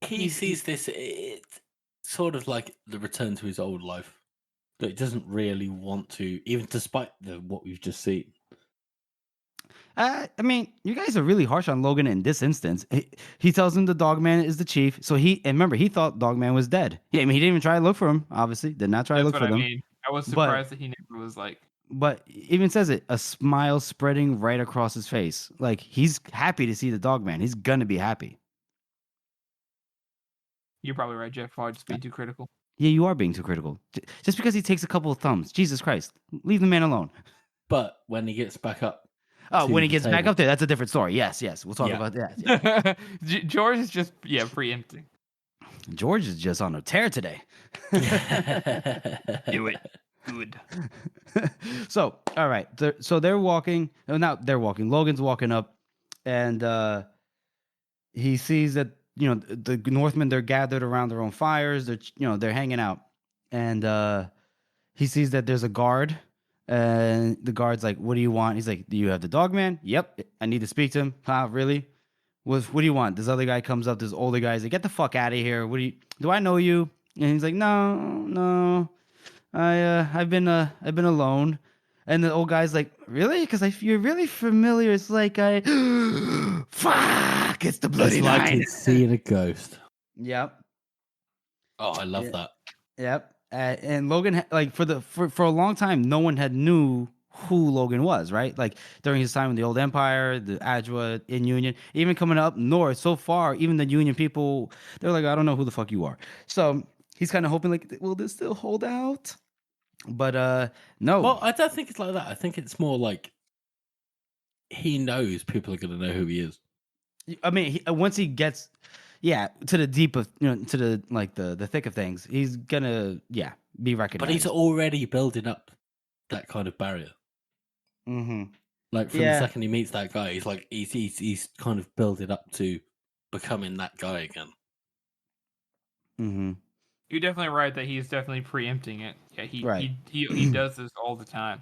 He sees this. It's sort of like the return to his old life. That he doesn't really want to, even despite what we've just seen. I mean, you guys are really harsh on Logan in this instance. He tells him the Dogman is the chief. So and remember, he thought Dogman was dead. Yeah, I mean, he didn't even try to look for him. Obviously, did not try to look for them. Mean. I was surprised that he never was like. But even says it, a smile spreading right across his face. Like he's happy to see the Dogman. He's gonna be happy. You're probably right, Jeff. I'll just be too critical. Yeah, you are being too critical. Just because he takes a couple of thumbs, Jesus Christ, leave the man alone. But when he gets back up. Oh, when he gets back up there, that's a different story. Yes, we'll talk about that. Yeah. George is just preempting. George is just on a tear today. Do it. Good. So, all right. So they're walking. No, not they're walking. Logan's walking up, and he sees that the Northmen, they're gathered around their own fires. They're hanging out, and he sees that there's a guard. And the guard's like, "What do you want?" He's like, "Do you have the Dogman?" "Yep, I need to speak to him." "Huh, really? What do you want?" This other guy comes up, this older guy. He's like, "Get the fuck out of here. Do I know you?" And he's like, No. I've been alone." And the old guy's like, "Really? Because you're really familiar. It's like fuck, it's the Bloody Nine. It's like it's seeing a ghost." Yep. Oh, I love that. Yep. And Logan, like for a long time, no one had knew who Logan was, right? Like during his time in the Old Empire, the Adwa in Union, even coming up north so far, even the Union people, they're like, "I don't know who the fuck you are." So he's kind of hoping, like, will this still hold out? But no. Well, I don't think it's like that. I think it's more like he knows people are going to know who he is. I mean, once he gets. Yeah, to the deep of to the like the thick of things, he's gonna be recognized. But he's already building up that kind of barrier. Mm-hmm. Like from the second he meets that guy, he's like he's kind of building up to becoming that guy again. Mm-hmm. You're definitely right that he's definitely preempting it. Yeah, he does this all the time.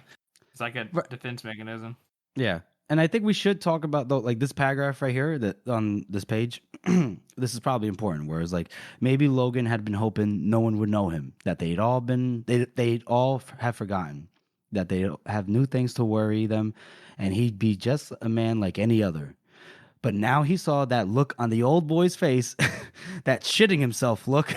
It's like a defense mechanism. Yeah. And I think we should talk about this paragraph right here that on this page. This is probably important. Whereas maybe Logan had been hoping no one would know him, that they'd all have forgotten, that they have new things to worry them, and he'd be just a man like any other. But now he saw that look on the old boy's face, that shitting himself look,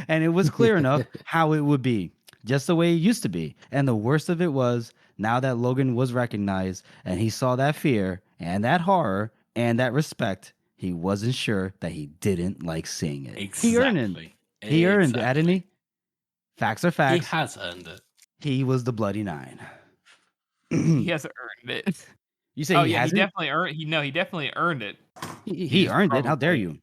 and it was clear enough how it would be, just the way it used to be. And the worst of it was, now that Logan was recognized and he saw that fear and that horror and that respect, he wasn't sure that he didn't like seeing it. Exactly. He earned it. He earned it, hadn't he? Facts are facts. He has earned it. He was the Bloody Nine. He hasn't earned it. You say he hasn't? He definitely earned. He definitely earned it. He earned it. How dare you?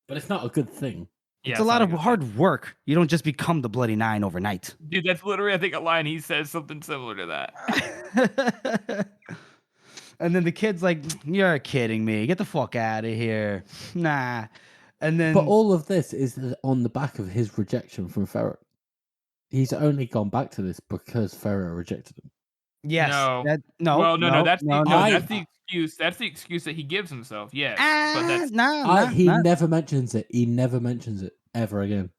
But it's not a good thing. Yeah, It's a lot of something like hard work. You don't just become the Bloody Nine overnight. that. Dude, that's literally, I think, a line he says something similar to that. And then the kid's like, "You're kidding me. Get the fuck out of here." Nah. And then But all of this is on the back of his rejection from Pharaoh. He's only gone back to this because Pharaoh rejected him. yes. No. No. Well, no, that's no. that's the excuse. That's the excuse that he gives himself. Yes, but that's He never mentions it. He never mentions it ever again.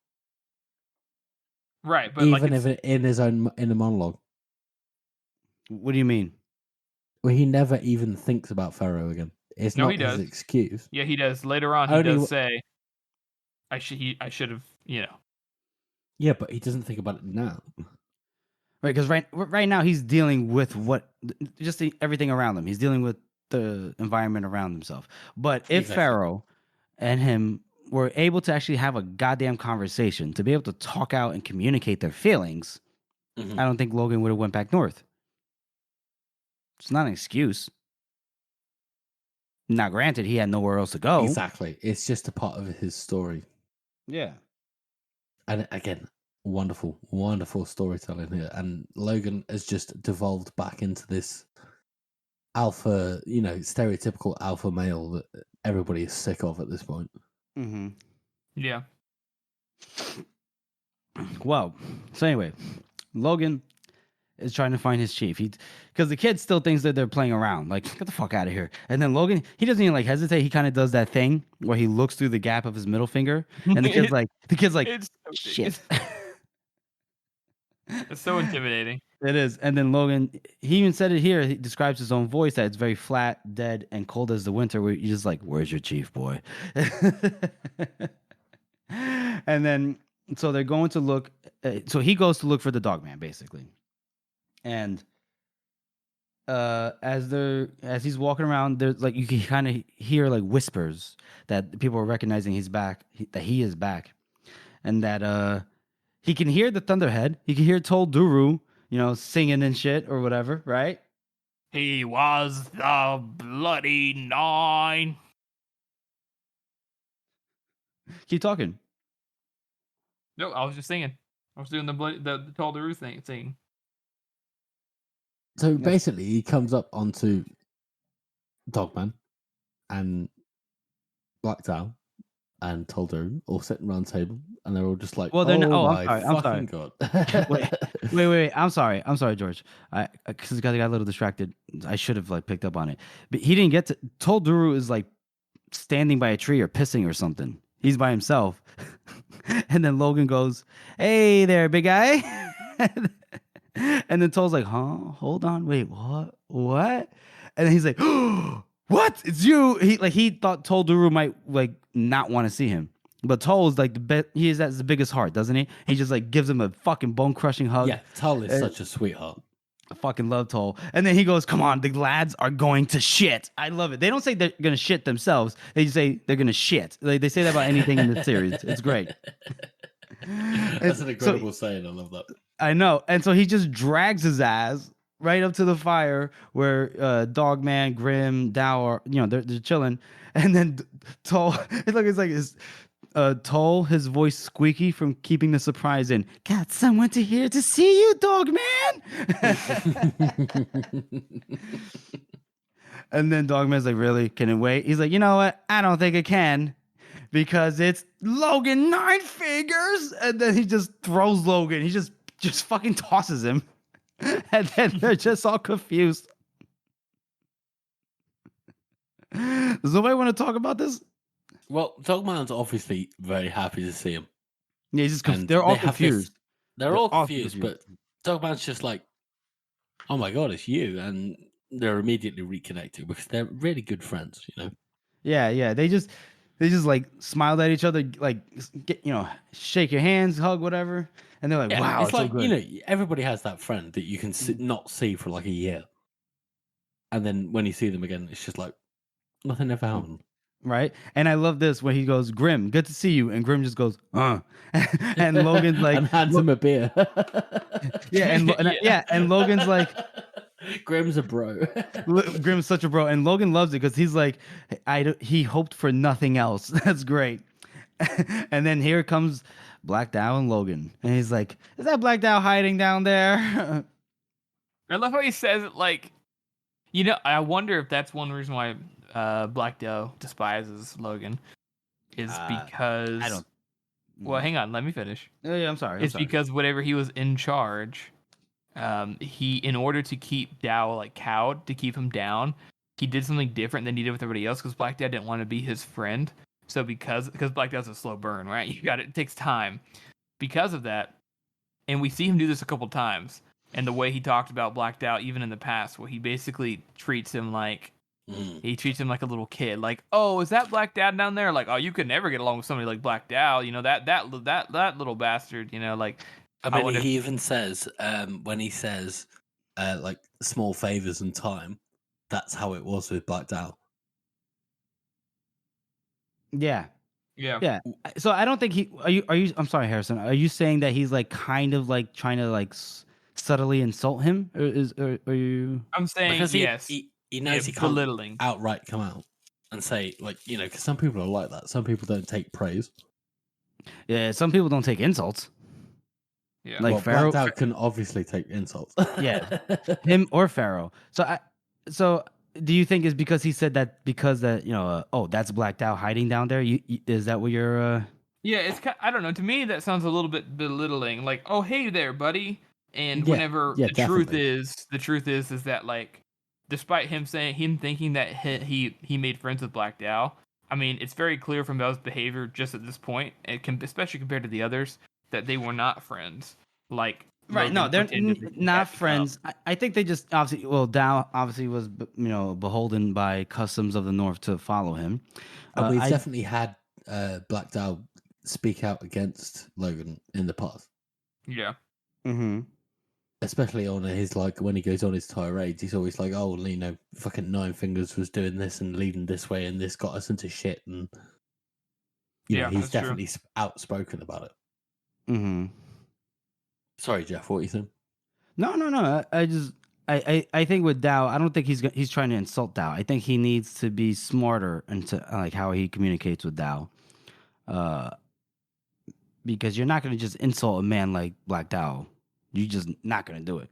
right. But like, Even if it in his own inner monologue. What do you mean? Well, he never even thinks about Pharaoh again. It's No, not he his does. excuse. yeah, he does later on. He Only does wh- say, I should have, Yeah, but he doesn't think about it now. Right, because right now he's dealing with everything around him. He's dealing with the environment around himself. But if Exactly. Pharaoh and him were able to actually have a goddamn conversation, to be able to talk out and communicate their feelings, Mhm. I don't think Logan would have went back north. It's not an excuse. Now, granted, he had nowhere else to go. Exactly. It's just a part of his story. Yeah. And again, wonderful, wonderful storytelling here. And Logan has just devolved back into this alpha, stereotypical alpha male that everybody is sick of at this point. Mm-hmm. yeah. Well, so anyway, Logan is trying to find his chief. Because the kid still thinks that they're playing around. Like, get the fuck out of here. And then Logan, he doesn't even hesitate. He kind of does that thing where he looks through the gap of his middle finger, and the kid's like, It's shit. It's so intimidating. It is. And then Logan, he even said it here. He describes his own voice that it's very flat, dead, and cold as the winter. Where you're just like, where's your chief, boy? And then, so they're going to look. So he goes to look for the dog man, basically. And as he's walking around, there's like you can kind of hear like whispers that people are recognizing he's back, that he is back, and that he can hear the Thunderhead. He can hear Tol Duru, singing and shit or whatever, right? He was the Bloody Nine. Keep talking. No, I was just singing. I was doing the Tall Daru thing. So basically, he comes up onto Dogman and Black Down and Toldo all sitting around the table, and they're all just like, Well, they're not. Oh, my I'm sorry. fucking god. Wait. I'm sorry, George. Because I got a little distracted. I should have picked up on it, but he didn't get to. Tol Duru is standing by a tree or pissing or something. He's by himself, and then Logan goes, "Hey there, big guy." And then Tol's like, "Huh? Hold on, wait, what?" And then he's like, "Oh, what? It's you." He thought Tol Duru might not want to see him, but Tol's he has the biggest heart, doesn't he? He just gives him a fucking bone crushing hug. Yeah, Tol is such a sweetheart. I fucking love Tol. And then he goes, "Come on, the lads are going to shit." I love it. They don't say they're gonna shit themselves. They just say they're gonna shit. They say that about anything in this series. It's great. That's an incredible saying. I love that. I know. And so he just drags his ass right up to the fire where Dogman, Grim, Dow are, they're chilling. And then Tol, Tol, his voice squeaky from keeping the surprise in. "Got someone here to see you, Dogman." And then Dogman's like, "Really? Can it wait?" He's like, "You know what? I don't think it can. Because it's Logan 9 figures." And then he just throws Logan. He just fucking tosses him. And then they're just all confused. Does nobody want to talk about this? Well, Dogman's obviously very happy to see him. Yeah, he's just And they're all they have confused. They're all all confused, confused. but Dogman's just like, "Oh my god, it's you!" And they're immediately reconnected because they're really good friends, Yeah. They just smiled at each other, get, shake your hands, hug, whatever. And they're like, Yeah, "Wow, it's like so good." everybody has that friend that you can not see for a year, and then when you see them again, it's just like nothing ever happened. Right? And I love this when he goes, "Grim, good to see you." And Grim just goes, And Logan's like, and hands him a beer. And Logan's like, Grim's a bro. Grim's such a bro. And Logan loves it because he's like, he hoped for nothing else. That's great. And then here comes Black Dow and Logan, and he's like, "Is that Black Dow hiding down there?" I love how he says it like, I wonder if that's one reason why Black Doe despises Logan is because I don't. Well, hang on, let me finish. Yeah, I'm sorry. It's because whenever he was in charge, he in order to keep Dow like cowed, to keep him down, he did something different than he did with everybody else because Black Dow didn't want to be his friend. So because Black Dow's a slow burn, right? It takes time. Because of that, and we see him do this a couple times. And the way he talked about Black Dow, even in the past, where he basically treats him like a little kid. Like, oh, is that Black Dow down there? Like, oh, you could never get along with somebody like Black Dow. That little bastard. Like. I mean, he even says when he says like small favors and time, that's how it was with Black Dow. Yeah. Yeah. So I don't think he. Are you? I'm sorry, Harrison. Are you saying that he's like kind of like trying to like subtly insult him, or are you? I'm saying because yes. He knows he can't belittling. outright come out and say like because some people are like that. Some people don't take praise. Yeah, some people don't take insults. Yeah, like Black Dow can obviously take insults. Yeah, him or Pharaoh. So do you think it's because he said that that's Black Dow hiding down there? Is that what you're? Yeah, it's I don't know. To me, that sounds a little bit belittling. Like, oh, hey there, buddy. And whenever the truth is that like, despite him thinking that he made friends with Black Dow, I mean, it's very clear from Bell's behavior just at this point, especially compared to the others, that they were not friends. Like, right? No, they're not friends. I think they just obviously. Well, Dow obviously was beholden by customs of the North to follow him. We've definitely had Black Dow speak out against Logan in the past. Yeah. Mm-hmm. Especially on his when he goes on his tirades, he's always like, "Oh, fucking Nine Fingers was doing this and leading this way, and this got us into shit." And he's definitely outspoken about it. Mm-hmm. Sorry, Jeff. What you think? No. I think with Dow, I don't think he's trying to insult Dow. I think he needs to be smarter into like how he communicates with Dow. Because you're not going to just insult a man like Black Dow. You're just not going to do it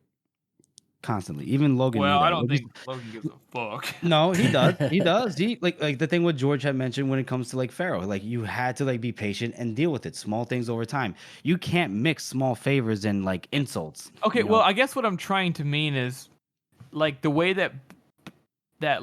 constantly. Even Logan. Well, I don't think Logan gives a fuck. No, he does. He does. He like the thing what George had mentioned when it comes to like Pharaoh. Like you had to like be patient and deal with it. Small things over time. You can't mix small favors and like insults. Okay, well, I guess what I'm trying to mean is like the way that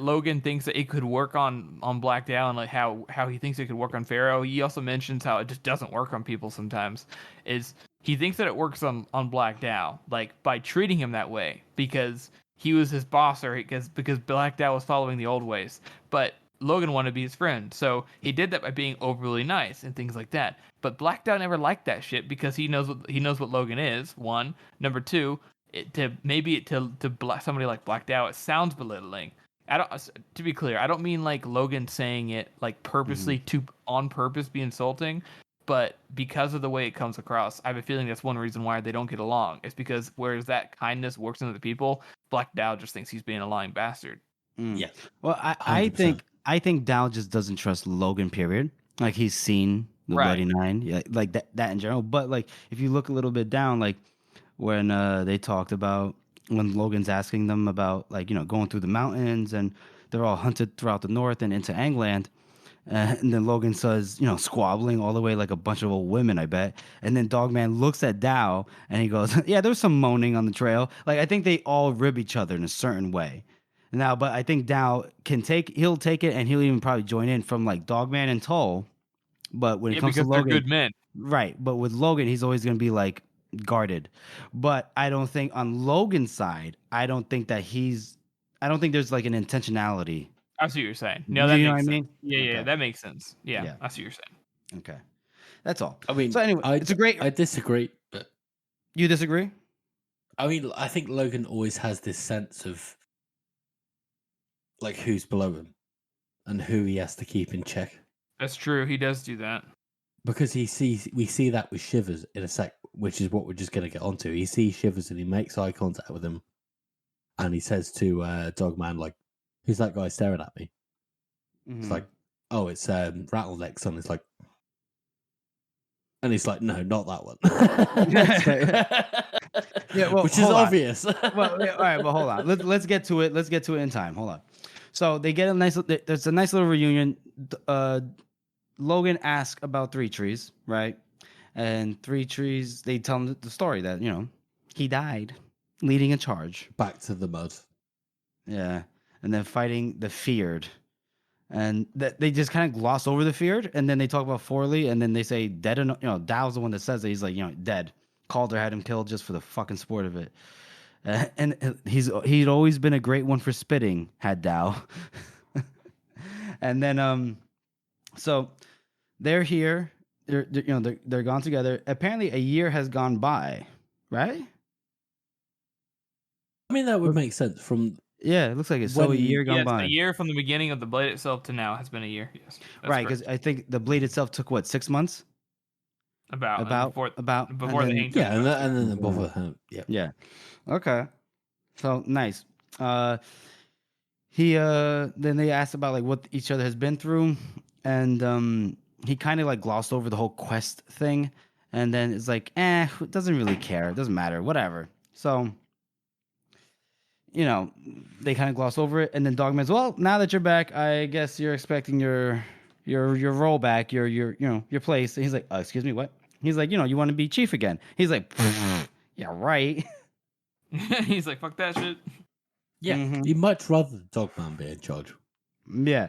Logan thinks that it could work on Black Dow and like how he thinks it could work on Pharaoh. He also mentions how it just doesn't work on people sometimes. Is he thinks that it works on Black Dow, like by treating him that way because he was his boss or because Black Dow was following the old ways. But Logan wanted to be his friend, so he did that by being overly nice and things like that. But Black Dow never liked that shit because he knows what Logan is. One, number two, to somebody like Black Dow, it sounds belittling. To be clear, I don't mean like Logan saying it like purposely on purpose be insulting, but because of the way it comes across, I have a feeling that's one reason why they don't get along. It's because whereas that kindness works into the people, Black Dow just thinks he's being a lying bastard. Yeah. Well, I think Dow just doesn't trust Logan. Period. Like he's seen the Bloody Nine, like that in general. But like if you look a little bit down, like when they talked about. When Logan's asking them about like going through the mountains and they're all hunted throughout the north and into Angland, and then Logan says squabbling all the way like a bunch of old women, I bet. And then Dogman looks at Dow and he goes, yeah, there's some moaning on the trail. Like I think they all rib each other in a certain way. Now, but I think Dow he'll take it and he'll even probably join in from like Dogman and Toll. But when it comes to Logan, they're good men, right? But with Logan, he's always going to be like guarded. But I don't think on Logan's side, I don't think there's like an intentionality. I see what you're saying. No, that you know makes what I sense. mean? Yeah, Okay. yeah, that makes sense. Yeah, I see what you're saying. Okay, that's all. I mean, so anyway, it's a great. I disagree, but You disagree? I mean, I think Logan always has this sense of like who's below him and who he has to keep in check. That's true. He does do that. Because we see that with Shivers in a sec, which is what we're just going to get onto. He sees Shivers and he makes eye contact with him, and he says to Dogman, like, "Who's that guy staring at me?" Mm-hmm. It's like, "Oh, it's Rattleneck's son." It's like, And he's like, no, not that one. Yeah, well, which is hold on. obvious. Well, yeah, all right, but hold on. Let's get to it. Let's get to it in time. Hold on. So they get a nice. There's a nice little reunion. Logan asks about Three Trees, right? And Three Trees, they tell him the story that he died leading a charge. Back to the mud. Yeah, and then fighting the Feared, and they just kind of gloss over the Feared, and then they talk about Forley, and then they say dead. Dow's the one that says that he's like dead. Calder had him killed just for the fucking sport of it. And he'd always been a great one for spitting, had Dow. And then so they're here. They're gone together. Apparently, a year has gone by, right? I mean, that would make sense from. Yeah, it looks like it's so a year gone by. A year from the beginning of the blade itself to now has been a year. Yes, right, because I think the blade itself took what 6 months. Before the hang. Yeah, and then above the hang. Yeah. Yeah. Okay. So nice. He then they asked about like what each other has been through, and he kind of like glossed over the whole quest thing, and then it's like, it doesn't really care. It doesn't matter. Whatever. So they kind of gloss over it, and then Dogman's, well, now that you're back, I guess you're expecting your role back, your place. And he's like, excuse me, what? He's like, you want to be chief again. He's like, yeah, right. He's like, fuck that shit. Yeah, He'd much rather Dogman be in charge. Yeah.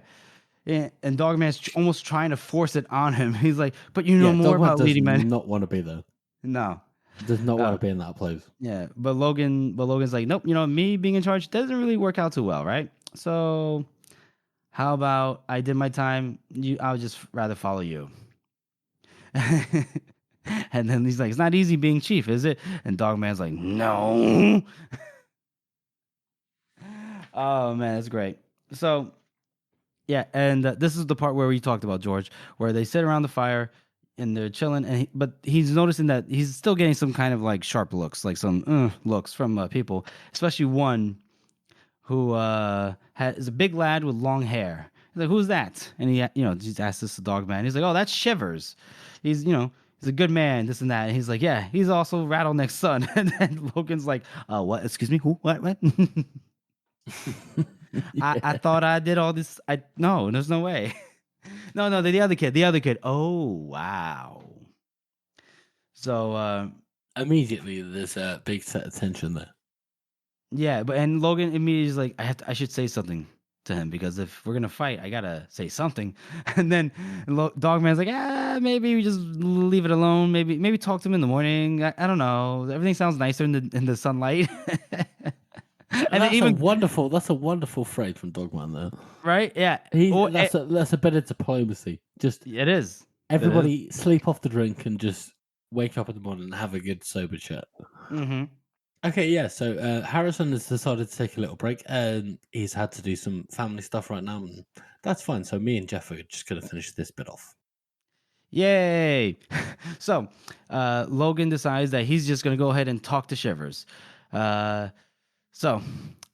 And Dogman's almost trying to force it on him. He's like, but you know more Dogman about leading men. does not want to be there. No. Does not want to be in that place. Yeah, but Logan's like, nope, me being in charge doesn't really work out too well, right? So how about I did my time, I would just rather follow you. And then he's like, it's not easy being chief, is it? And Dogman's like, no. Oh man, that's great. So yeah, and this is the part where we talked about George, where they sit around the fire and they're chilling, but he's noticing that he's still getting some kind of like sharp looks, like some looks from people, especially one who is a big lad with long hair. He's like, who's that? And he just asks this to Dogman. He's like, oh, that's Shivers. He's he's a good man, this and that. And he's like, yeah, he's also Rattleneck's son. And then Logan's like, what? Excuse me, who? What? I thought I did all this. No, there's no way. No, the other kid. Oh, wow. So immediately there's a big set of tension there. Yeah, and Logan immediately is like, I should say something to him, because if we're gonna fight, I gotta say something. And then Dogman's like, maybe we just leave it alone. Maybe talk to him in the morning. I don't know. Everything sounds nicer in the sunlight. And that's a wonderful phrase from Dogman there. Right? Yeah. That's a bit of diplomacy. Just it is. Everybody sleep off the drink and just wake up in the morning and have a good sober chat. Mm-hmm. Okay, yeah. So Harrison has decided to take a little break, and he's had to do some family stuff right now. And that's fine. So me and Jeff are just going to finish this bit off. Yay! So Logan decides that he's just going to go ahead and talk to Shivers. So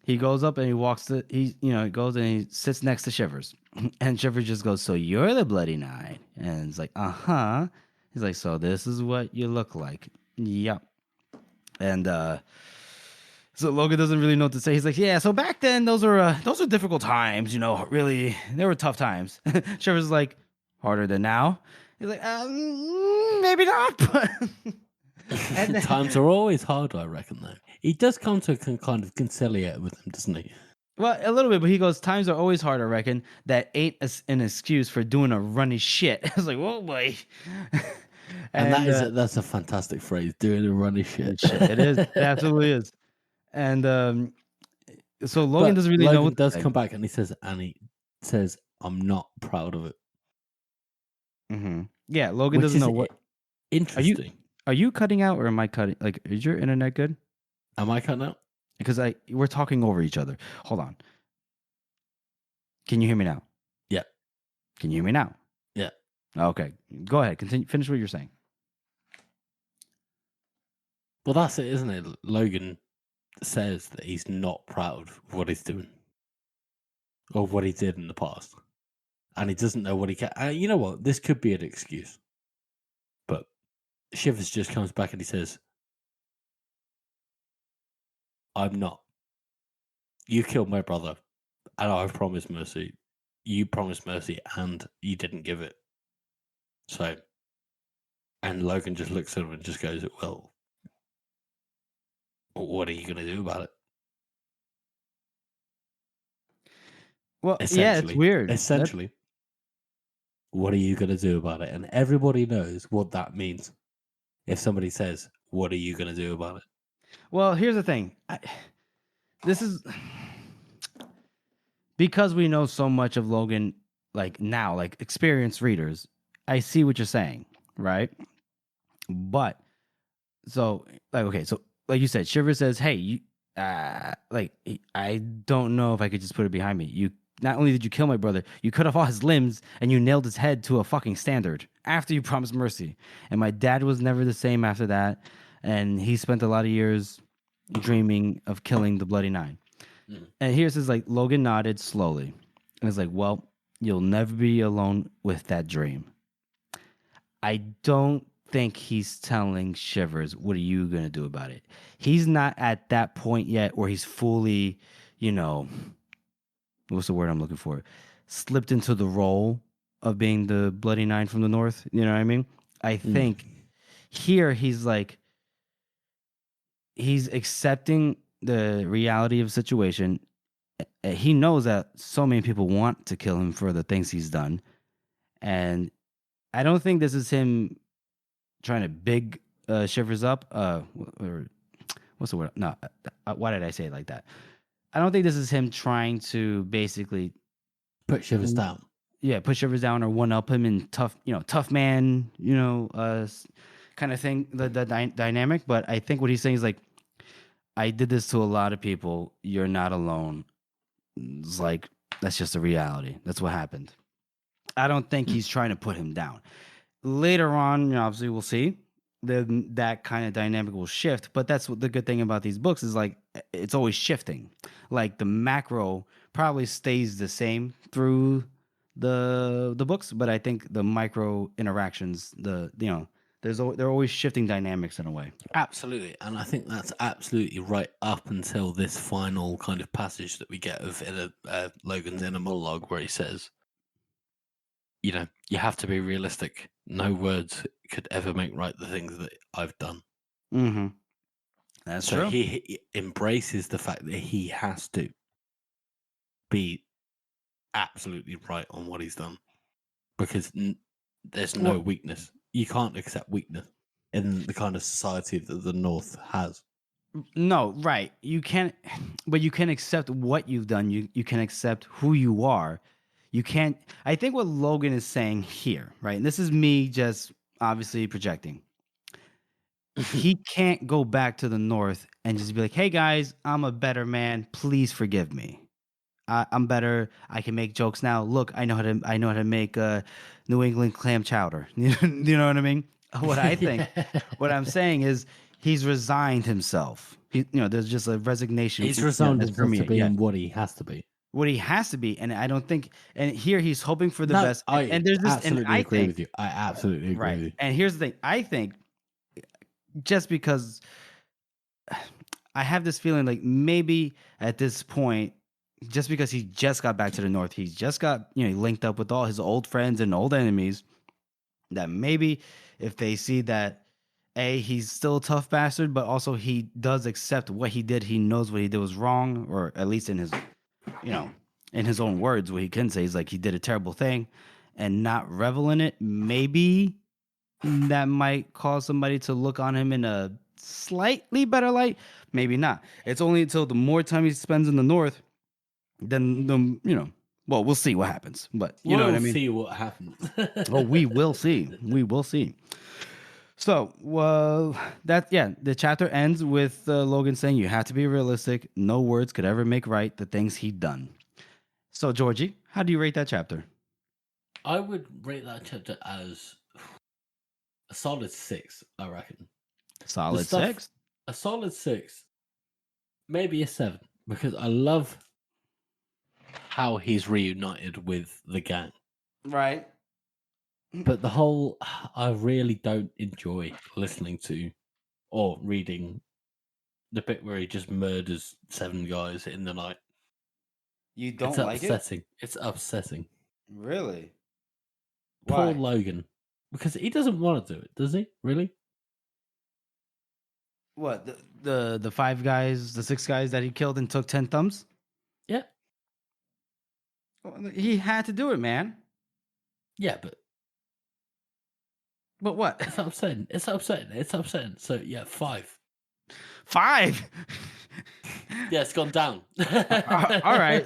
he goes up and he walks he goes and he sits next to Shivers, and Shivers just goes, so you're the Bloody Nine? And it's like, He's like, so this is what you look like. Yep. And so Logan doesn't really know what to say. He's like, yeah, so back then those are difficult times, really, they were tough times. Shivers is like, harder than now? He's like, maybe not, but and times are always hard, I reckon, though. He does come to kind of conciliate with him, doesn't he? Well, a little bit, but he goes, times are always hard, I reckon. That ain't an excuse for doing a runny shit. I was like, whoa, boy. And that's a fantastic phrase, doing a runny shit. It is. It absolutely is. And so Logan doesn't really know what does come back and he says, I'm not proud of it. Mm-hmm. Yeah, Logan doesn't know what. Interesting. Are you cutting out, or am I cutting? Like, is your internet good? Am I cutting out? Because we're talking over each other. Hold on. Can you hear me now? Yeah. Can you hear me now? Yeah. Okay. Go ahead. Continue. Finish what you're saying. Well, that's it, isn't it? Logan says that he's not proud of what he's doing or what he did in the past, and he doesn't know what he can. You know what? This could be an excuse, but Shivers just comes back and he says, I'm not. You killed my brother, and I've promised mercy. You promised mercy, and you didn't give it. So, and Logan just looks at him and just goes, well, what are you going to do about it? Well, yeah, it's weird. Essentially, what are you going to do about it? And everybody knows what that means. If somebody says, what are you going to do about it? Well, here's the thing. This is because we know so much of Logan, like now, like experienced readers. I see what you're saying, right? But so, like, okay, so like you said, Shiver says, "Hey, you, like, I don't know if I could just put it behind me. You not only did you kill my brother, you cut off all his limbs and you nailed his head to a fucking standard after you promised mercy. And my dad was never the same after that, and he spent a lot of years dreaming of killing the Bloody Nine." And here's his like Logan nodded slowly, and it's like, "Well, you'll never be alone with that dream." I don't think he's telling Shivers, what are you going to do about it? He's not at that point yet where he's fully, what's the word I'm looking for? Slipped into the role of being the Bloody Nine from the North. You know what I mean? I think here he's like, he's accepting the reality of the situation. He knows that so many people want to kill him for the things he's done. And I don't think this is him trying to big Shivers up. Or what's the word? No, why did I say it like that? I don't think this is him trying to basically put Shivers down. Yeah, put Shivers down or one up him in tough man, kind of thing. The dynamic. But I think what he's saying is like, I did this to a lot of people. You're not alone. It's like, that's just a reality. That's what happened. I don't think he's trying to put him down. Later on, obviously, we'll see that kind of dynamic will shift. But that's what the good thing about these books is, like, it's always shifting. Like the macro probably stays the same through the books, but I think the micro interactions, they're always shifting dynamics in a way. Absolutely, and I think that's absolutely right up until this final kind of passage that we get of Logan's inner monologue, where he says, you have to be realistic. No words could ever make right the things that I've done. Mm-hmm. That's true. He embraces the fact that he has to be absolutely right on what he's done, because there's no weakness. You can't accept weakness in the kind of society that the North has. No, right. You can't, but you can accept what you've done. You can accept who you are. You can't. I think what Logan is saying here, right? And this is me just obviously projecting. He can't go back to the North and just be like, "Hey guys, I'm a better man. Please forgive me. I'm better. I can make jokes now. Look, I know how to make New England clam chowder." You know what I mean? What I think, what I'm saying is, he's resigned himself. There's just a resignation. He's resigned himself to being what he has to be. What he has to be, and I don't think. And here he's hoping for the best. And there's this, and I agree with you. I absolutely agree with you. And here's the thing. I think just because I have this feeling like maybe at this point, just because he just got back to the North, he's just got linked up with all his old friends and old enemies, that maybe if they see that he's still a tough bastard, but also he does accept what he did, he knows what he did was wrong, or at least in his in his own words, what he can say is like, he did a terrible thing, and not revel in it, maybe that might cause somebody to look on him in a slightly better light. Maybe not. It's only until the more time he spends in the North, then well, we'll see what happens. But you know what I mean? We'll see what happens. Oh, we will see. We will see. So, the chapter ends with Logan saying, "You have to be realistic. No words could ever make right the things he'd done." So, Georgie, how do you rate that chapter? I would rate that chapter as a solid 6, I reckon. Solid 6? A solid 6. Maybe a 7, because I love how he's reunited with the gang. Right. But the whole, I really don't enjoy listening to or reading the bit where he just murders 7 guys in the night. You It's don't like it? upsetting. It's upsetting. Really? Poor Why? Logan. Because he doesn't want to do it, does he? Really? What the 5 guys, the 6 guys that he killed and took 10 thumbs? Yeah. Well, he had to do it, man. Yeah, but But what? it's upsetting. It's upsetting. It's upsetting. So, yeah, 5. 5. Yeah, it's gone down. All right.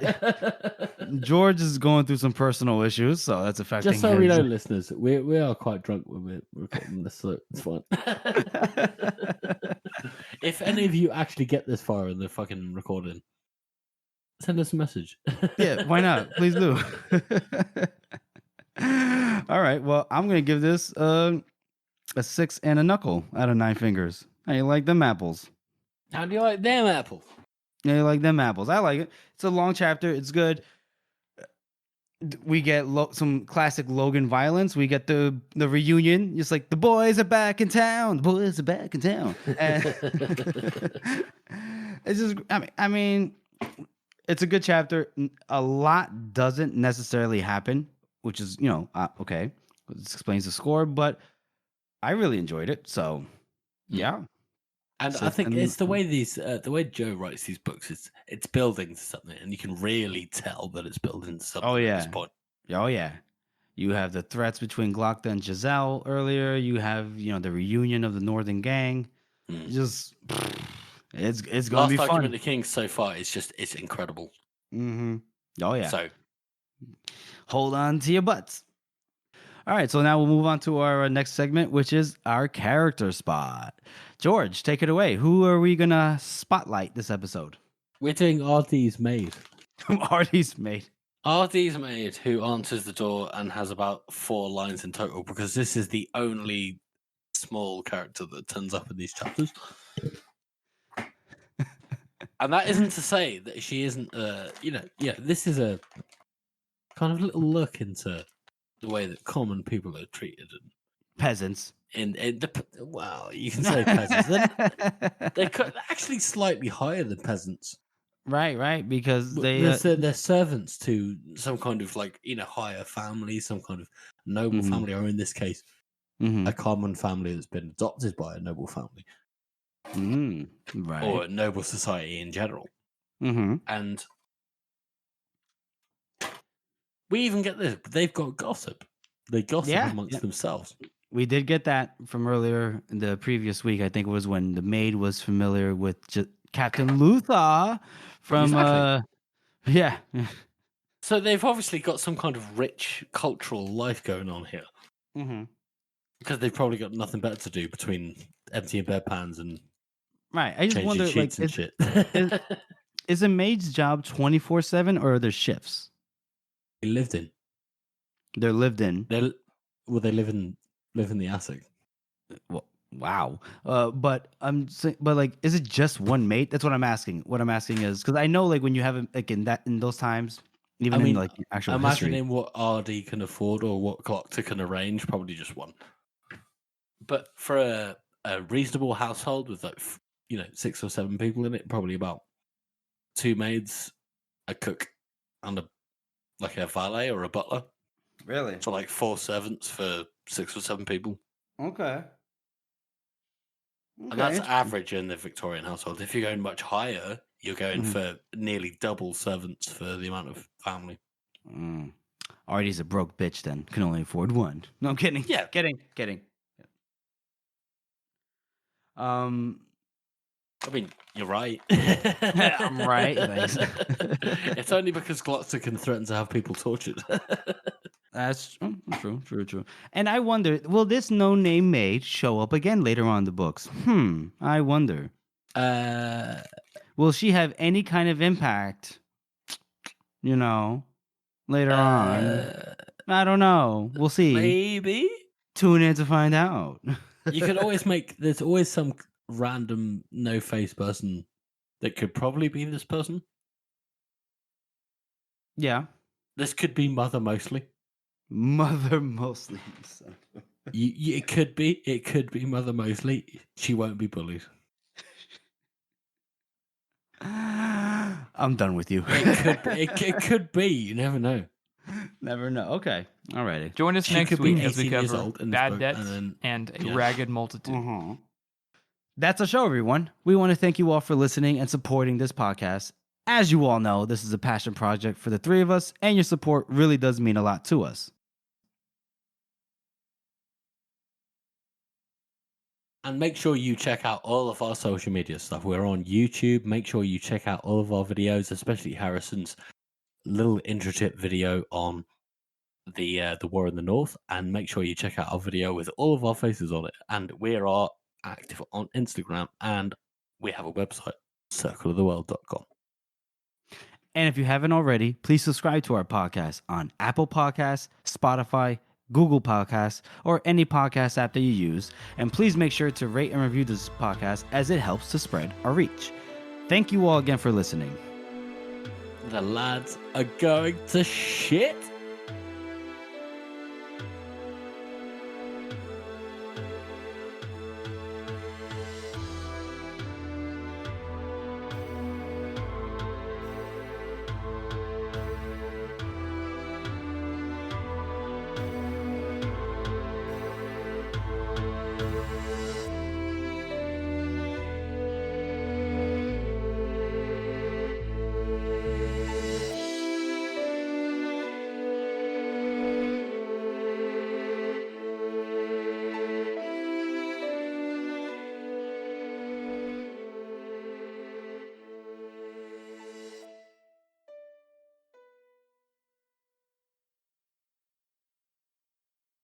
George is going through some personal issues, so that's affecting Just so we his- know, listeners, we are quite drunk when we're recording this, so it's fine. If any of you actually get this far in the fucking recording, send us a message. Yeah, why not? Please do. All right. Well, I'm gonna give this a 6 and a knuckle out of 9 fingers. How you like them apples? How do you like them apples? Yeah, you like them apples. I like it. It's a long chapter. It's good. We get some classic Logan violence. We get the reunion. It's like the boys are back in town. The boys are back in town. And it's just. I mean, it's a good chapter. A lot doesn't necessarily happen, which is okay. This explains the score, but I really enjoyed it. So, yeah. And I think it's the way the way Joe writes these books. It's building to something, and you can really tell that it's building to something. Oh, yeah. At this point. Oh yeah. You have the threats between Glockta and Giselle earlier. You have the reunion of the Northern Gang. Just it's gonna Last be fun. Argument of Kings so far it's incredible. Mm-hmm. Oh yeah. So hold on to your butts. All right, so now we'll move on to our next segment, which is our character spot. George, take it away. Who are we gonna spotlight this episode? we're doing RD's maid. Artie's mate. RD's maid who answers the door and has about 4 lines in total because this is the only small character that turns up in these chapters. And that isn't to say that she isn't, this is a kind of little look into the way that common people are treated. Peasants. Well, you can say peasants. They're actually slightly higher than peasants. Right, because They're servants to some kind of higher family, some kind of noble Mhm. family, or in this case, a common family that's been adopted by a noble family. Right. Or a noble society in general. Mm-hmm. And we even get this. They've got gossip. They gossip amongst themselves. We did get that from earlier in the previous week. I think it was when the maid was familiar with Captain Luthor from Exactly. So they've obviously got some kind of rich cultural life going on here. Mm-hmm. Because they've probably got nothing better to do between emptying bedpans and Right. I just changing wonder, sheets and shit. is a maid's job 24/7 or are there shifts? They lived in. They're lived in. They live in the attic. Well, wow. But is it just one maid? That's what I'm asking. What I'm asking is because I know when you have in those times, even in actual imagining history. what RD can afford or what Glockta can arrange, probably just one. But for a reasonable household with 6 or 7 people in it, probably about 2 maids, a cook, and a valet or a butler. Really? So 4 servants for 6 or 7 people. Okay. And that's average in the Victorian household. If you're going much higher, you're going for nearly double servants for the amount of family. Artie's a broke bitch then. Can only afford one. No, I'm kidding. Yeah. Kidding. I mean, you're right. I'm right. Thanks. It's only because Glockta can threaten to have people tortured. That's true. And I wonder, will this no-name maid show up again later on in the books? I wonder. Will she have any kind of impact, later on? I don't know. We'll see. Maybe. Tune in to find out. You could always there's always some random no-face person that could probably be this person. Yeah. This could be Mother mostly. Mother Mosley. It could be Mother Mosley. She won't be bullied. I'm done with you. It could be. You never know. Never know. Okay. Alrighty. Join us She next could be week as we 18 years cover old in this bad book, debts and and then- a yeah. ragged multitude. Uh-huh. That's our show, everyone. We want to thank you all for listening and supporting this podcast. As you all know, this is a passion project for the three of us, and your support really does mean a lot to us. And make sure you check out all of our social media stuff. We're on YouTube. Make sure you check out all of our videos, especially Harrison's little intro tip video on the war in the north. And make sure you check out our video with all of our faces on it. And we are active on Instagram, and we have a website, circleoftheworld.com. And if you haven't already, please subscribe to our podcast on Apple Podcasts, Spotify, Google Podcasts, or any podcast app that you use. And please make sure to rate and review this podcast as it helps to spread our reach. Thank you all again for listening. The lads are going to shit.